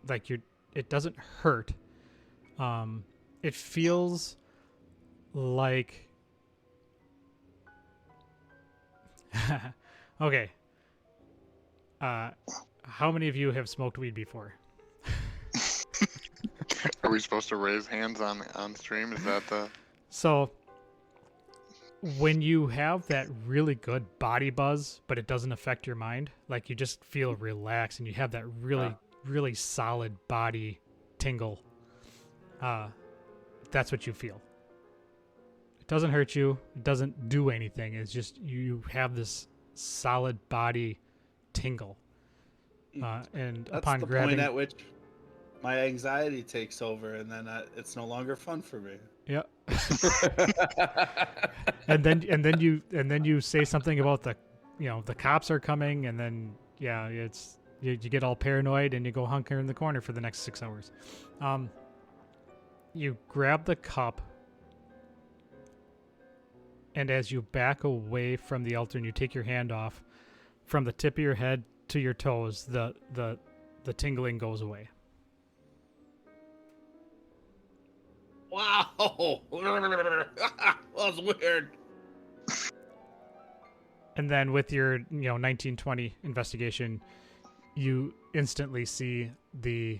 Like it doesn't hurt. It feels like okay. How many of you have smoked weed before? Are we supposed to raise hands on stream? Is that the? So when you have that really good body buzz, but it doesn't affect your mind, like you just feel relaxed and you have that really solid body tingle. That's what you feel. It doesn't hurt you. It doesn't do anything. It's just you have this solid body tingle. And That's upon the grabbing, point at which my anxiety takes over, and then it's no longer fun for me. yeah. and then you say something about the cops are coming, and then you get all paranoid and you go hunker in the corner for the next 6 hours. You grab the cup, and as you back away from the altar and you take your hand off, from the tip of your head to your toes, the tingling goes away. Wow, that was weird. And then with your 1920 investigation, you instantly see the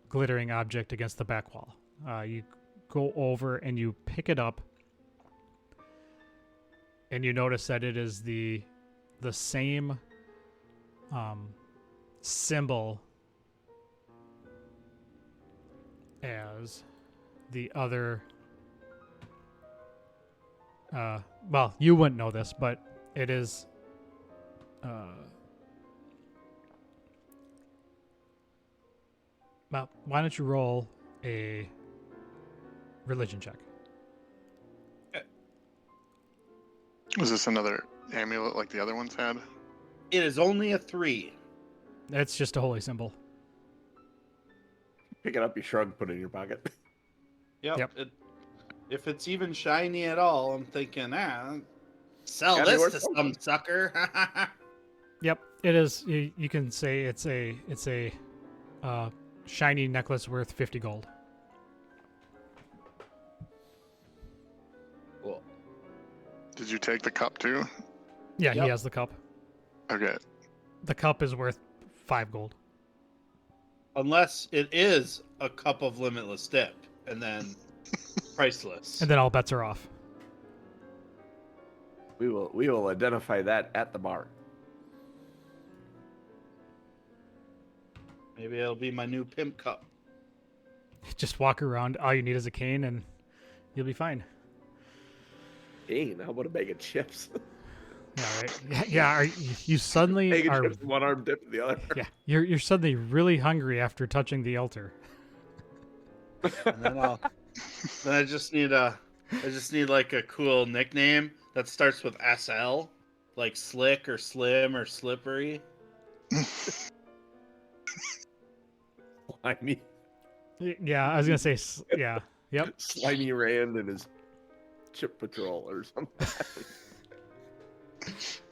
glittering object against the back wall. You go over and you pick it up, and you notice that it is the same symbol as the other. Well, you wouldn't know this, but it is. Well, why don't you roll a religion check? Was this another amulet like the other ones had? It is only a 3. It's just a holy symbol. Pick it up, you shrug, put it in your pocket. Yep. Yep. if it's even shiny at all, I'm thinking, sell Gotta be this worth to something. some sucker. Yep, it is. You can say it's a shiny necklace worth 50 gold. Cool. Did you take the cup too? Yeah, he Yep. has the cup. Okay. The cup is worth 5 gold. Unless it is a cup of limitless dip, and then priceless. And then all bets are off. We will identify that at the bar. Maybe it'll be my new pimp cup. Just walk around. All you need is a cane, and you'll be fine. Hey, how about a bag of chips? Yeah, right. Yeah. You suddenly Bag of are. chips, one arm dip, the other. Yeah, you're suddenly really hungry after touching the altar. And then I just need like a cool nickname that starts with SL, like slick or slim or slippery. Slimy, Yeah, I was gonna say. Yeah. Yep. slimy Rand and his chip patrol or something.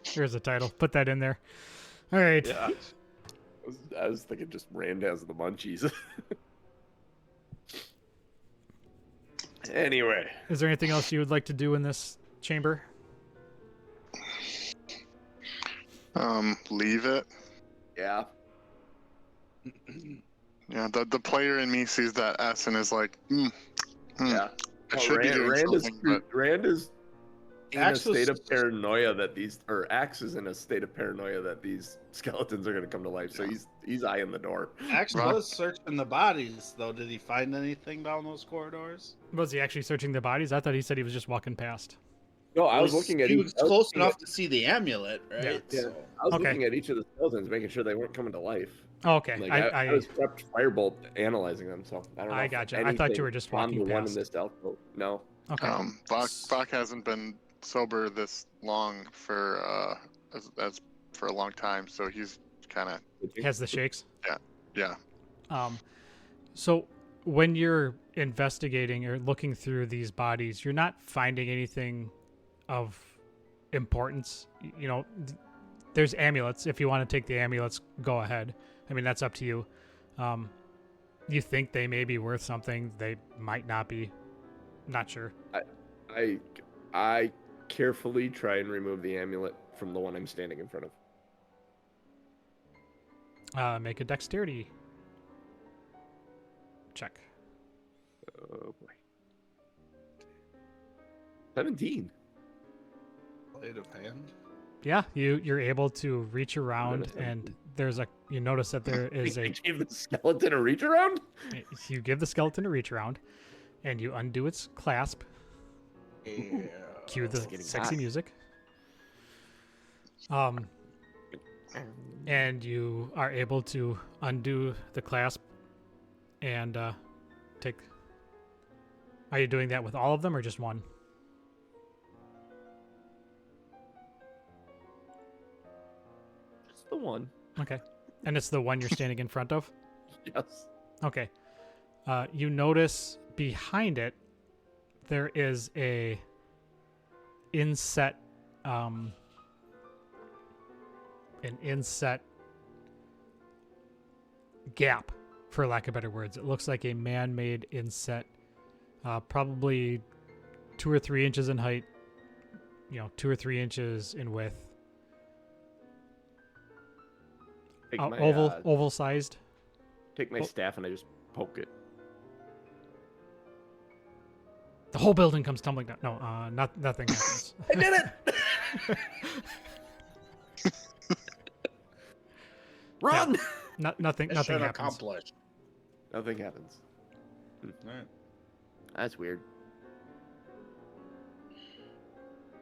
Here's the title. Put that in there. All right. Yeah. I was thinking just Rand has the munchies. Anyway, Is there anything else you would like to do in this chamber? Leave it. yeah. Yeah, the player in me sees that S and is like, Yeah. I should be doing something, but Rand is in Axe a was- state of paranoia that Axe is in a state of paranoia that these skeletons are going to come to life. So he's eyeing the door. Actually, Right. was searching the bodies though. Did he find anything down those corridors? Was he actually searching the bodies? I thought he said he was just walking past. No, I was looking at He each. was I was close looking enough at- to see the amulet, right? Yeah. So- I was Okay. looking at each of the skeletons, making sure they weren't coming to life. Oh, okay. Like I I was prepped firebolt analyzing them, so I don't know. I if gotcha. I thought you were just anything on walking the one past. in this stealth boat. No. okay. Vok hasn't been sober this long for as for a long time, so he's kind of Has the shakes. yeah. So when you're investigating or looking through these bodies, you're not finding anything of importance. You know, there's amulets. If you want to take the amulets, go ahead. I mean, that's up to you. You think they may be worth something. They might not be. Not sure. I carefully try and remove the amulet from the one I'm standing in front of. Make a dexterity check. Oh boy. 17. Blade of hand. Yeah, you're able to reach around, Notice that. and you notice that there is I a. gave the skeleton a reach around? You give the skeleton a reach around, and you undo its clasp. Yeah. Cue the It's getting sexy hot. music. And you are able to undo the clasp and take. Are you doing that with all of them or just one? Just the one. Okay. And it's the one you're standing in front of? Yes. Okay. You notice behind it there is a inset an inset gap, for lack of better words. It looks like a man-made inset, probably 2 or 3 inches in height, 2 or 3 inches in width. Take my, Oval sized. take my staff and I just poke it. The whole building comes tumbling down. No, nothing happens. I did it! Run! Nothing Mission happens. accomplished. Nothing happens. Alright. That's weird.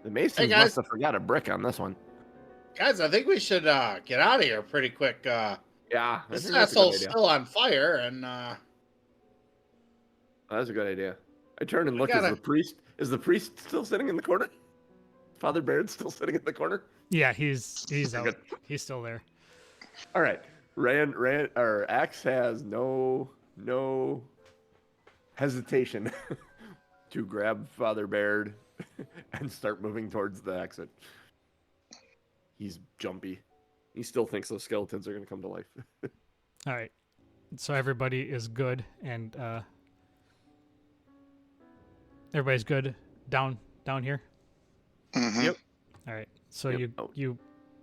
The Masons Hey, guys. must have forgot a brick on this one. Guys, I think we should get out of here pretty quick. Yeah. I This think that's a good asshole's idea. still on fire, and That's a good idea. I turn and We look. gotta- Is the priest still sitting in the corner? Father Baird still sitting in the corner? Yeah, he's out. Good. He's still there. All right. Axe has no hesitation to grab Father Baird and start moving towards the exit. He's jumpy. He still thinks those skeletons are going to come to life. All right. So everybody is good, and everybody's good down here. Mm-hmm. Yep. All right. So Yep. you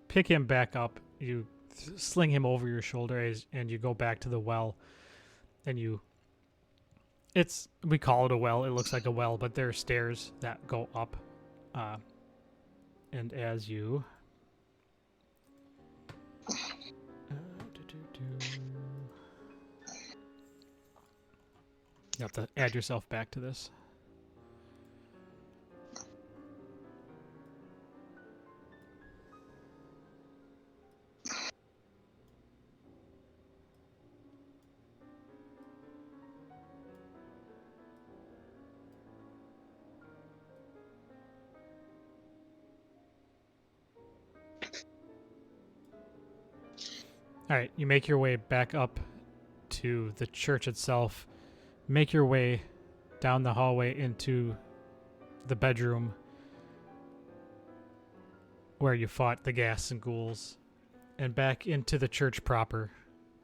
pick him back up. You sling him over your shoulder, and you go back to the well, and we call it a well. It looks like a well, but there are stairs that go up, and as you. You have to add yourself back to this. All right, you make your way back up to the church itself. Make your way down the hallway into the bedroom where you fought the ghasts and ghouls, and back into the church proper.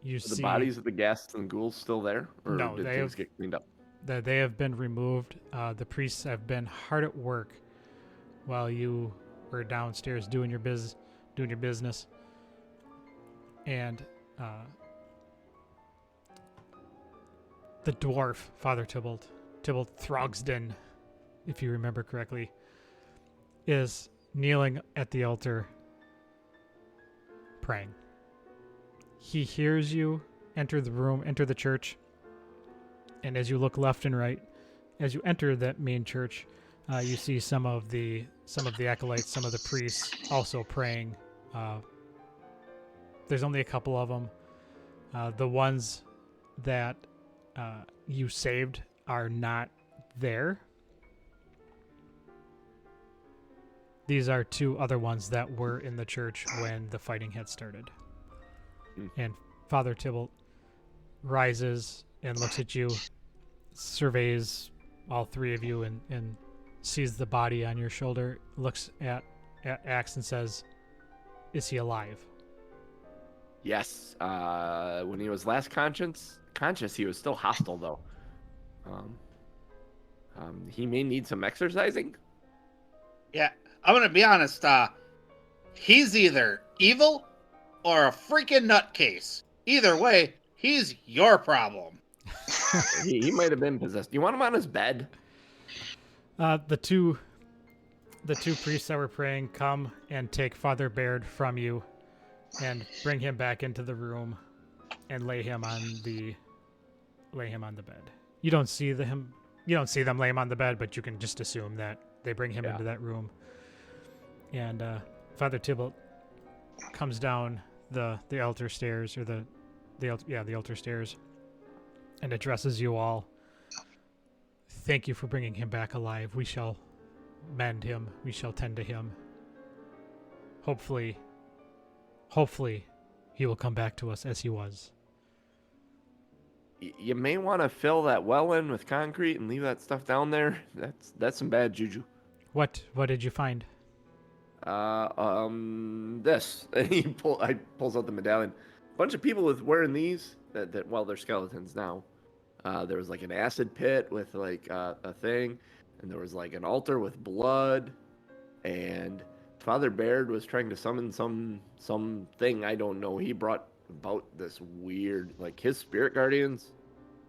You Are see the bodies of the ghasts and ghouls still there? Or No, did they things have- get cleaned up? that they have been removed. The priests have been hard at work while you were downstairs doing your business. And the dwarf, Father Tybalt Throgsden, if you remember correctly, is kneeling at the altar praying. He hears you enter the church, and as you look left and right, as you enter that main church, you see some of the acolytes, some of the priests also praying. There's only a couple of them. The ones that you saved are not there. These are two other ones that were in the church when the fighting had started. And Father Tybalt rises and looks at you, surveys all three of you, and sees the body on your shoulder, looks at Axe and says, "Is he alive?" Yes. When he was last conscious, he was still hostile, though. He may need some exercising. Yeah, I'm gonna be honest. He's either evil or a freaking nutcase. Either way, he's your problem. He might have been possessed. You want him on his bed? The two priests that were praying come and take Father Baird from you and bring him back into the room and lay him on the bed. You don't see them lay him on the bed, but you can just assume that they bring him into that room. And Father Tybalt comes down the altar stairs, or the altar stairs, and addresses you all. "Thank you for bringing him back alive. We shall mend him. We shall tend to him. Hopefully he will come back to us as he was." You may want to fill that well in with concrete and leave that stuff down there. That's some bad juju. What did you find? This. And he pulls out the medallion. A bunch of people with wearing these that they're skeletons now. There was like an acid pit with like a thing, and there was like an altar with blood, and Father Baird was trying to summon some thing, I don't know. He brought about this weird, like, his spirit guardians,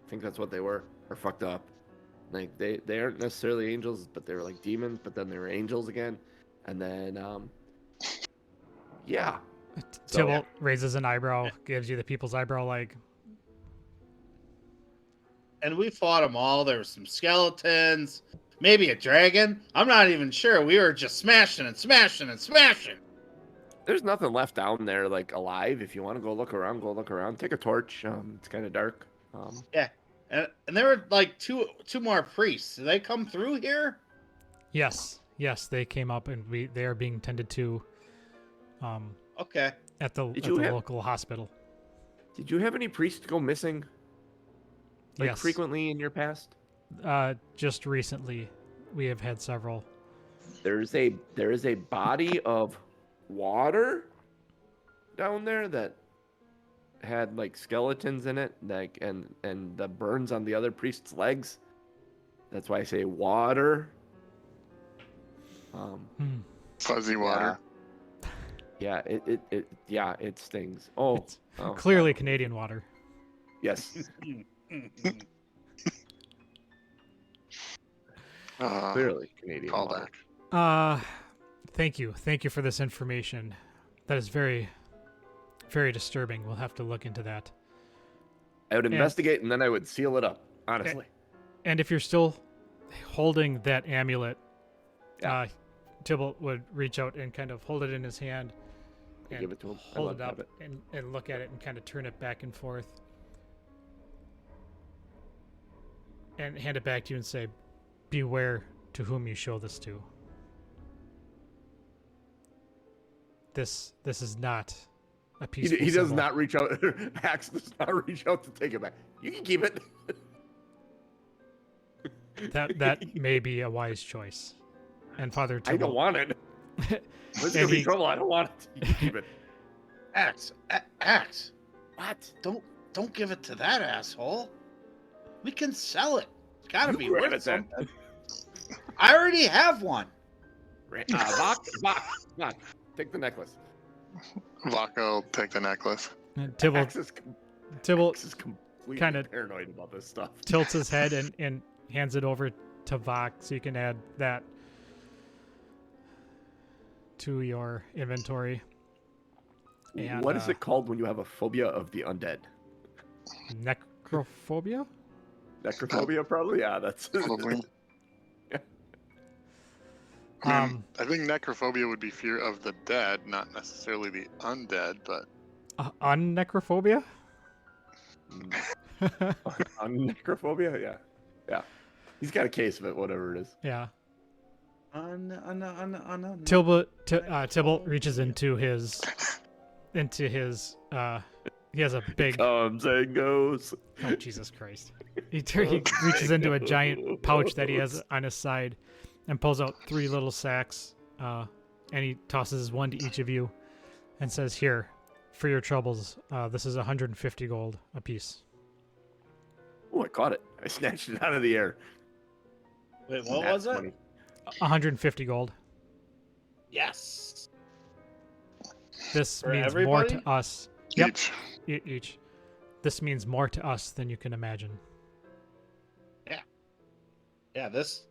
I think that's what they were, are fucked up. Like, they aren't necessarily angels, but they were like demons, but then they were angels again. And then yeah. Tybalt raises an eyebrow, gives you the people's eyebrow, like, And we fought them all. There were some skeletons, maybe a dragon. I'm not even sure. We were just smashing and smashing and smashing. There's nothing left down there, like, alive. If you want to go look around. Take a torch. It's kind of dark. Yeah, and there were like two more priests. Did they come through here? yes, they came up, and they are being tended to Okay. at the you have- local hospital. Did you have any priests go missing? Like, Yes. frequently in your past? Just recently, we have had several. There is a body of water down there that had like skeletons in it, like and the burns on the other priest's legs. That's why I say water. Fuzzy water. Yeah, it stings. Oh, It's clearly Canadian water. yes. Clearly Canadian water. Callback. Thank you for this information. That is very, very disturbing. We'll have to look into that. I would investigate and then I would seal it up, honestly. And if you're still holding that amulet, Tybalt would reach out and kind of hold it in his hand and give it to him. hold it up and look at it and kind of turn it back and forth and hand it back to you and say, beware to whom you show this to. This is not a peaceful He does symbol. not reach out. Axe does not reach out to take it back. You can keep it. That may be a wise choice. And Father I don't Tybalt, want it. There's gonna be trouble. I don't want it. You can keep it. Axe. What? Don't give it to that asshole. We can sell it. It's gotta be grab worth it then. something. I already have one. Vok, take the necklace. Vok will take the necklace. and Tybalt Axe is completely kinda paranoid about this stuff. tilts his head and hands it over to Vok so you can add that to your inventory. And, What is it called when you have a phobia of the undead? Necrophobia? Necrophobia, probably. Yeah, that's. Probably. I mean, I think necrophobia would be fear of the dead, not necessarily the undead, but Unnecrophobia? Necrophobia, yeah. He's got a case of it, whatever it is. Yeah. No. Tybalt reaches into his he has a big Comes and goes. oh Jesus Christ. He reaches into a giant pouch that he has on his side and pulls out 3 little sacks, and he tosses one to each of you and says, "Here, for your troubles, this is 150 gold apiece." Oh, I caught it. I snatched it out of the air. Wait, what Nat was it? 20. 150 gold. Yes. This For means everybody? more to us. Yep, each. each. This means more to us than you can imagine. Yeah, this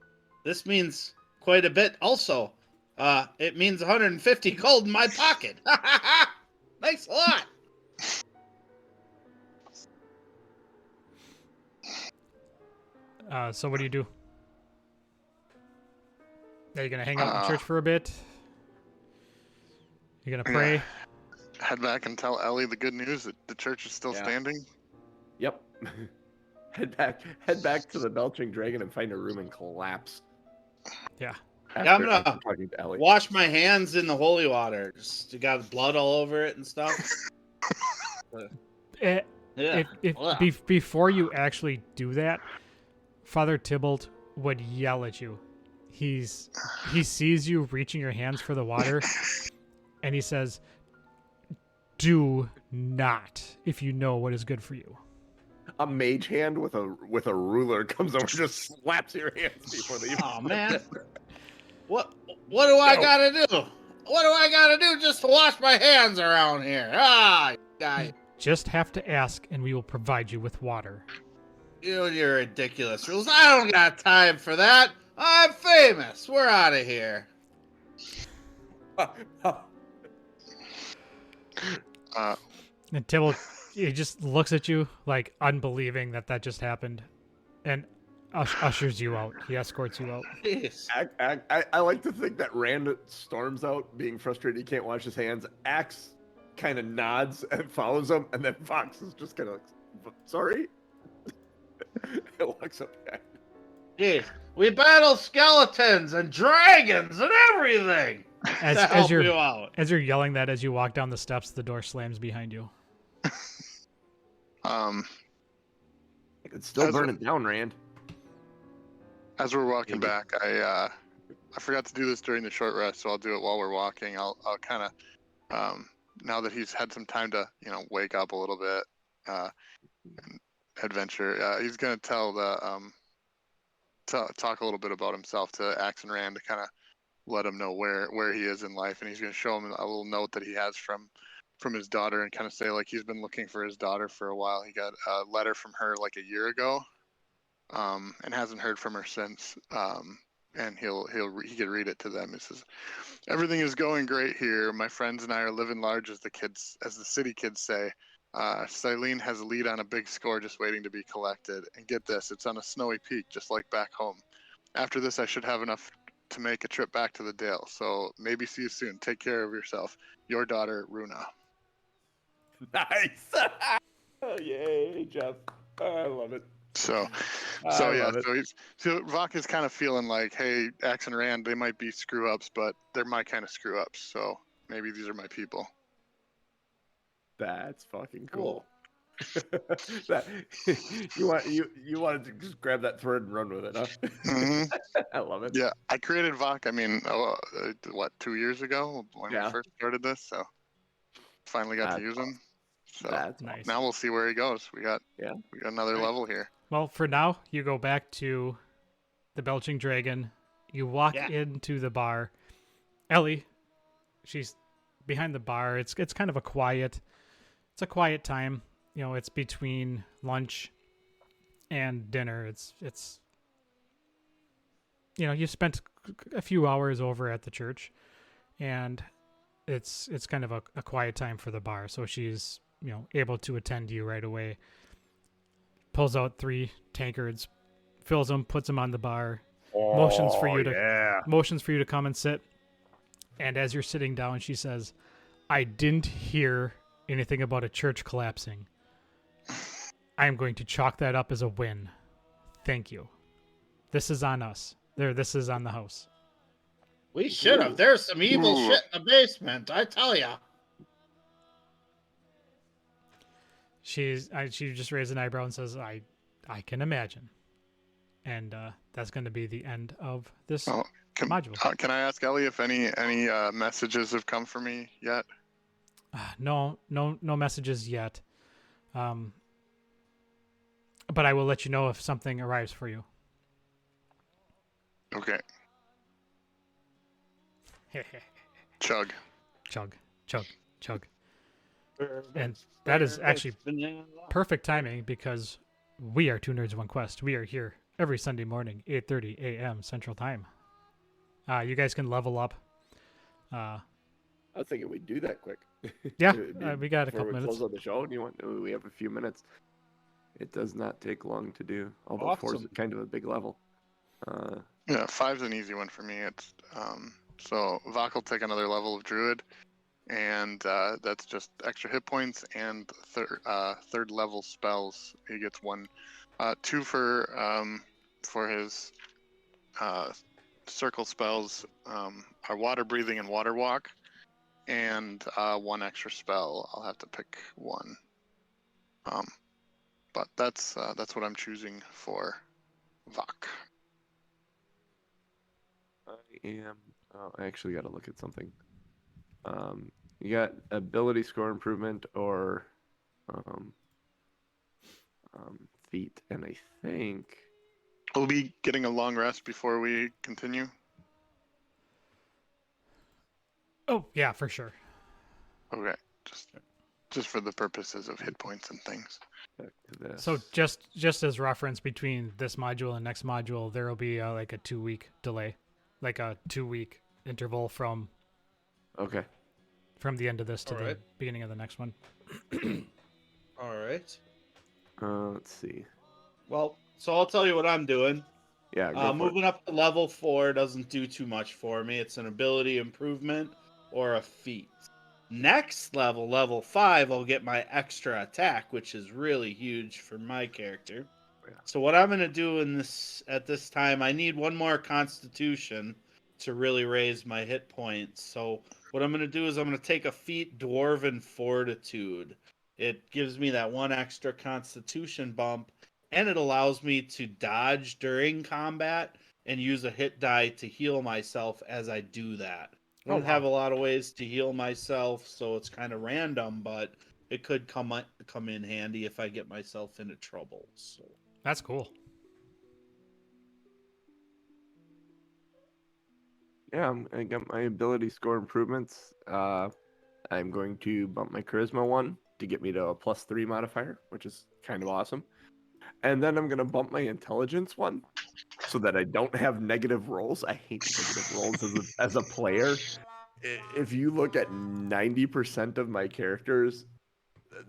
means quite a bit also. It means 150 gold in my pocket. Thanks a lot. So what do you do? Are you gonna hang out in church for a bit? You gonna pray? Head back and tell Ellie the good news that the church is still standing. Yep. Head back to the belching dragon and find a room and collapse. Yeah. I'm gonna talking to Ellie. wash my hands in the holy water. Just got blood all over it and stuff. Yeah. Before you actually do that, Father Tybalt would yell at you. He sees you reaching your hands for the water, and he says, "Do not, if you know what is good for you." A mage hand with a ruler comes over and just slaps your hands before they. Oh man. What do I gotta do? What do I gotta do just to wash my hands around here? Guy. Just have to ask, and we will provide you with water. You're ridiculous rules. I don't got time for that. I'm famous. We're out of here. And Tybalt, he just looks at you like unbelieving that just happened, and ushers you out. He escorts you out. Jeez. I like to think that Rand storms out, being frustrated he can't wash his hands. Axe kind of nods and follows him, and then Fox is just kind of like, sorry? It walks up back. Jeez. We battle skeletons and dragons and everything to help you out. As you're yelling that, as you walk down the steps, the door slams behind you. It's still burning down, Rand. As we're walking back, I forgot to do this during the short rest, so I'll do it while we're walking. I'll kind of now that he's had some time to wake up a little bit, and adventure. He's gonna tell talk a little bit about himself to Axe and Rand to kind of let him know where he is in life, and he's gonna show him a little note that he has from his daughter, and kind of say like he's been looking for his daughter for a while. He got a letter from her like a year ago, and hasn't heard from her since. And he could read it to them. It says, "Everything is going great here. My friends and I are living large, as the city kids say. Silene has a lead on a big score just waiting to be collected. And get this, it's on a snowy peak, just like back home. After this, I should have enough to make a trip back to the Dale. So maybe see you soon. Take care of yourself. Your daughter, Runa." Nice. Oh, yay, Jeff. Oh, I love it. So Vok is kind of feeling like, hey, Axe and Rand, they might be screw ups, but they're my kind of screw ups. So maybe these are my people. That's fucking cool. You wanted to just grab that thread and run with it, huh? Mm-hmm. I love it. Yeah, I created Vok. I mean, 2 years ago when we first started this. So finally got to use him. So that's nice. Now we'll see where he goes. We got another level here. Well, for now, you go back to the Belching Dragon. You walk into the bar. Ellie, she's behind the bar. It's kind of a quiet time. It's between lunch and dinner. It's you spent a few hours over at the church, and it's kind of a quiet time for the bar. So she's able to attend to you right away. Pulls out 3 tankards, fills them, puts them on the bar, motions for you to come and sit. And as you're sitting down, she says, "I didn't hear anything about a church collapsing. I'm going to chalk that up as a win. Thank you. This is on us. This is on the house." We should have. There's some evil shit in the basement, I tell ya. She just raised an eyebrow and says, I can imagine. And that's going to be the end of this module. Can I ask Ellie if any messages have come for me yet? No messages yet. But I will let you know if something arrives for you. Okay. Chug. Chug. Chug. Chug. And that is actually perfect timing because we are 2 Nerds 1 Quest. We are here every Sunday morning, 8:30 a.m. Central Time. You guys can level up. I was thinking we'd do that quick. Yeah, we got a couple minutes. Close out the show. We have a few minutes. It does not take long to do, although Awesome. 4 is kind of a big level. Yeah, 5's an easy one for me. It's so Vok will take another level of Druid, and that's just extra hit points and third level spells. He gets 1, 2 for his circle spells are water breathing and water walk, and 1 extra spell. I'll have to pick 1. But that's what I'm choosing for Vok. I actually got to look at something. You got ability score improvement or feat, and I think We'll be getting a long rest before we continue. Oh yeah, for sure. Okay, just for the purposes of hit points and things. back to this. So just as reference, between this module and next module, there will be like a 2-week delay, like a 2-week interval from Okay. the end of this to the Alright. beginning of the next one. All right. Let's see. Well, so I'll tell you what I'm doing. Yeah, go for it. Moving up to level 4 doesn't do too much for me. It's an ability improvement or a feat. Next level, level 5, I'll get my extra attack, which is really huge for my character. Yeah. So what I'm going to do at this time, I need 1 more Constitution to really raise my hit points. So what I'm going to do is I'm going to take a feat, Dwarven Fortitude. It gives me that 1 extra Constitution bump, and it allows me to dodge during combat and use a hit die to heal myself as I do that. I Oh, don't have wow. a lot of ways to heal myself, so it's kind of random, but it could come in handy if I get myself into trouble. So That's cool. Yeah, I got my ability score improvements. I'm going to bump my charisma one to get me to a +3 modifier, which is kind of awesome. And then I'm going to bump my intelligence one so that I don't have negative rolls. I hate negative rolls as a player. If you look at 90% of my characters,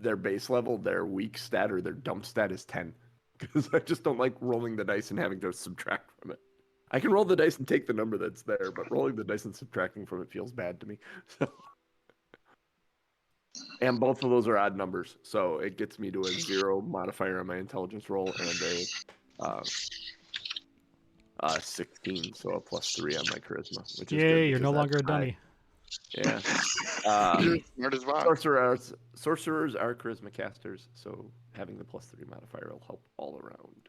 their base level, their weak stat or their dump stat is 10. Because I just don't like rolling the dice and having to subtract from it. I can roll the dice and take the number that's there, but rolling the dice and subtracting from it feels bad to me. So, and both of those are odd numbers, so it gets me to a 0 modifier on my intelligence roll and a 16, so a +3 on my charisma, which is good. Yay, you're no because longer a that's high. dummy. Yeah. You're smart as Vok. Sorcerers are charisma casters, so having the +3 modifier will help all around.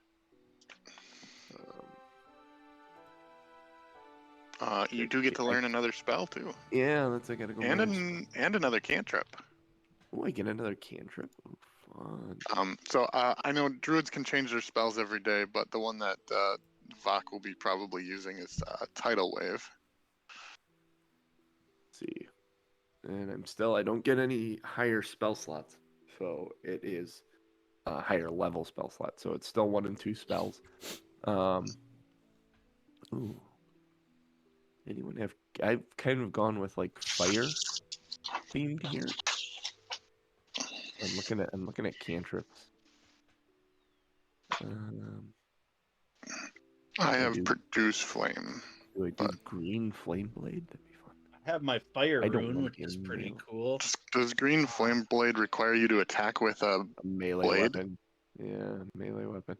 You do get to learn another spell too, Yeah, I gotta go. and another cantrip. Oh, I get another cantrip. Oh, fun. So I know druids can change their spells every day, but the one that Vok will be probably using is Tidal Wave. Let's see. And I don't get any higher spell slots. So it is a higher level spell slot. So it's still 1 and 2 spells. Ooh. Anyone have? I've kind of gone with like fire themed here. I'm looking at cantrips. I have Produce Flame. Do I do green flame blade? That'd be fun. I have my fire I don't rune, know which is your pretty name. cool. Does Green Flame Blade require you to attack with a A melee blade? weapon. Yeah, melee weapon.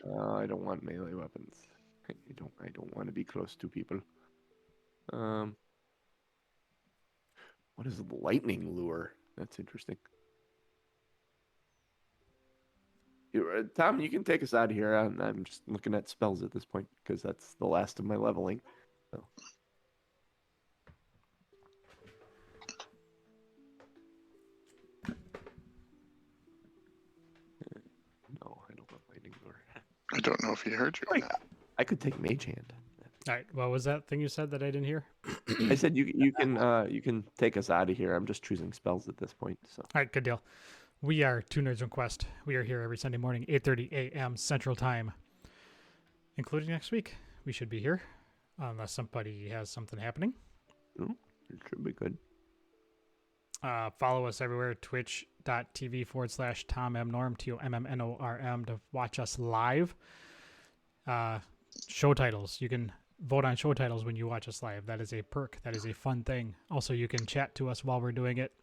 I don't want melee weapons. I don't want to be close to people. What is lightning lure? That's interesting. Tom, you can take us out of here. I'm just looking at spells at this point because that's the last of my leveling. So. No, I don't want lightning lure. I don't know if he heard you or not. I could take mage hand. All right. What was that thing you said that I didn't hear? I said you can take us out of here. I'm just choosing spells at this point. So. All right, good deal. We are Two Nerds One Quest. We are here every Sunday morning, 8:30 a.m. Central Time, including next week. We should be here, unless somebody has something happening. Ooh, it should be good. Follow us everywhere, twitch.tv/TomMNorm, TOMMNORM, to watch us live. Show titles. You can vote on show titles when you watch us live. That is a perk. That is a fun thing. Also, you can chat to us while we're doing it.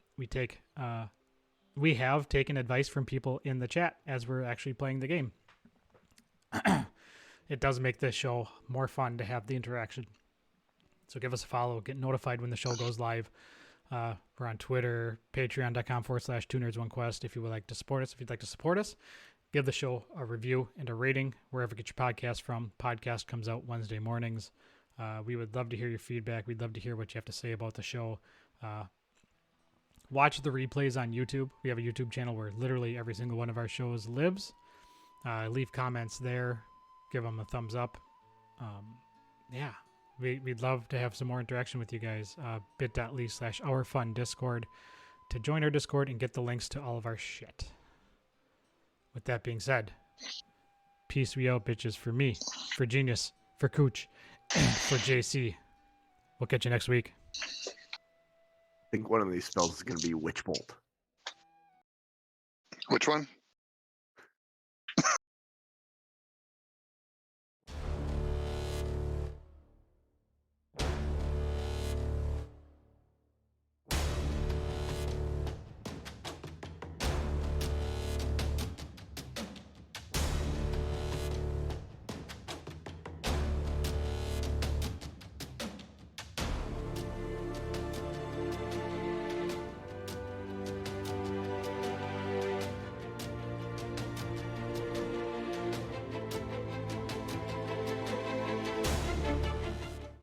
We have taken advice from people in the chat as we're actually playing the game. It does make this show more fun to have the interaction. So give us a follow. Get notified when the show goes live. We're on Twitter, patreon.com/2nerds1quest if you would like to support us. If you'd like to support us, give the show a review and a rating wherever you get your podcast from. Podcast comes out Wednesday mornings. We would love to hear your feedback. We'd love to hear what you have to say about the show. Watch the replays on YouTube. We have a YouTube channel where literally every single one of our shows lives. Leave comments there. Give them a thumbs up. Yeah, we'd love to have some more interaction with you guys. bit.ly/OurFunDiscord to join our Discord and get the links to all of our shit. With that being said, peace we out, bitches, for me, for Genius, for Cooch, and for JC. We'll catch you next week. I think one of these spells is going to be Witch Bolt. Which one?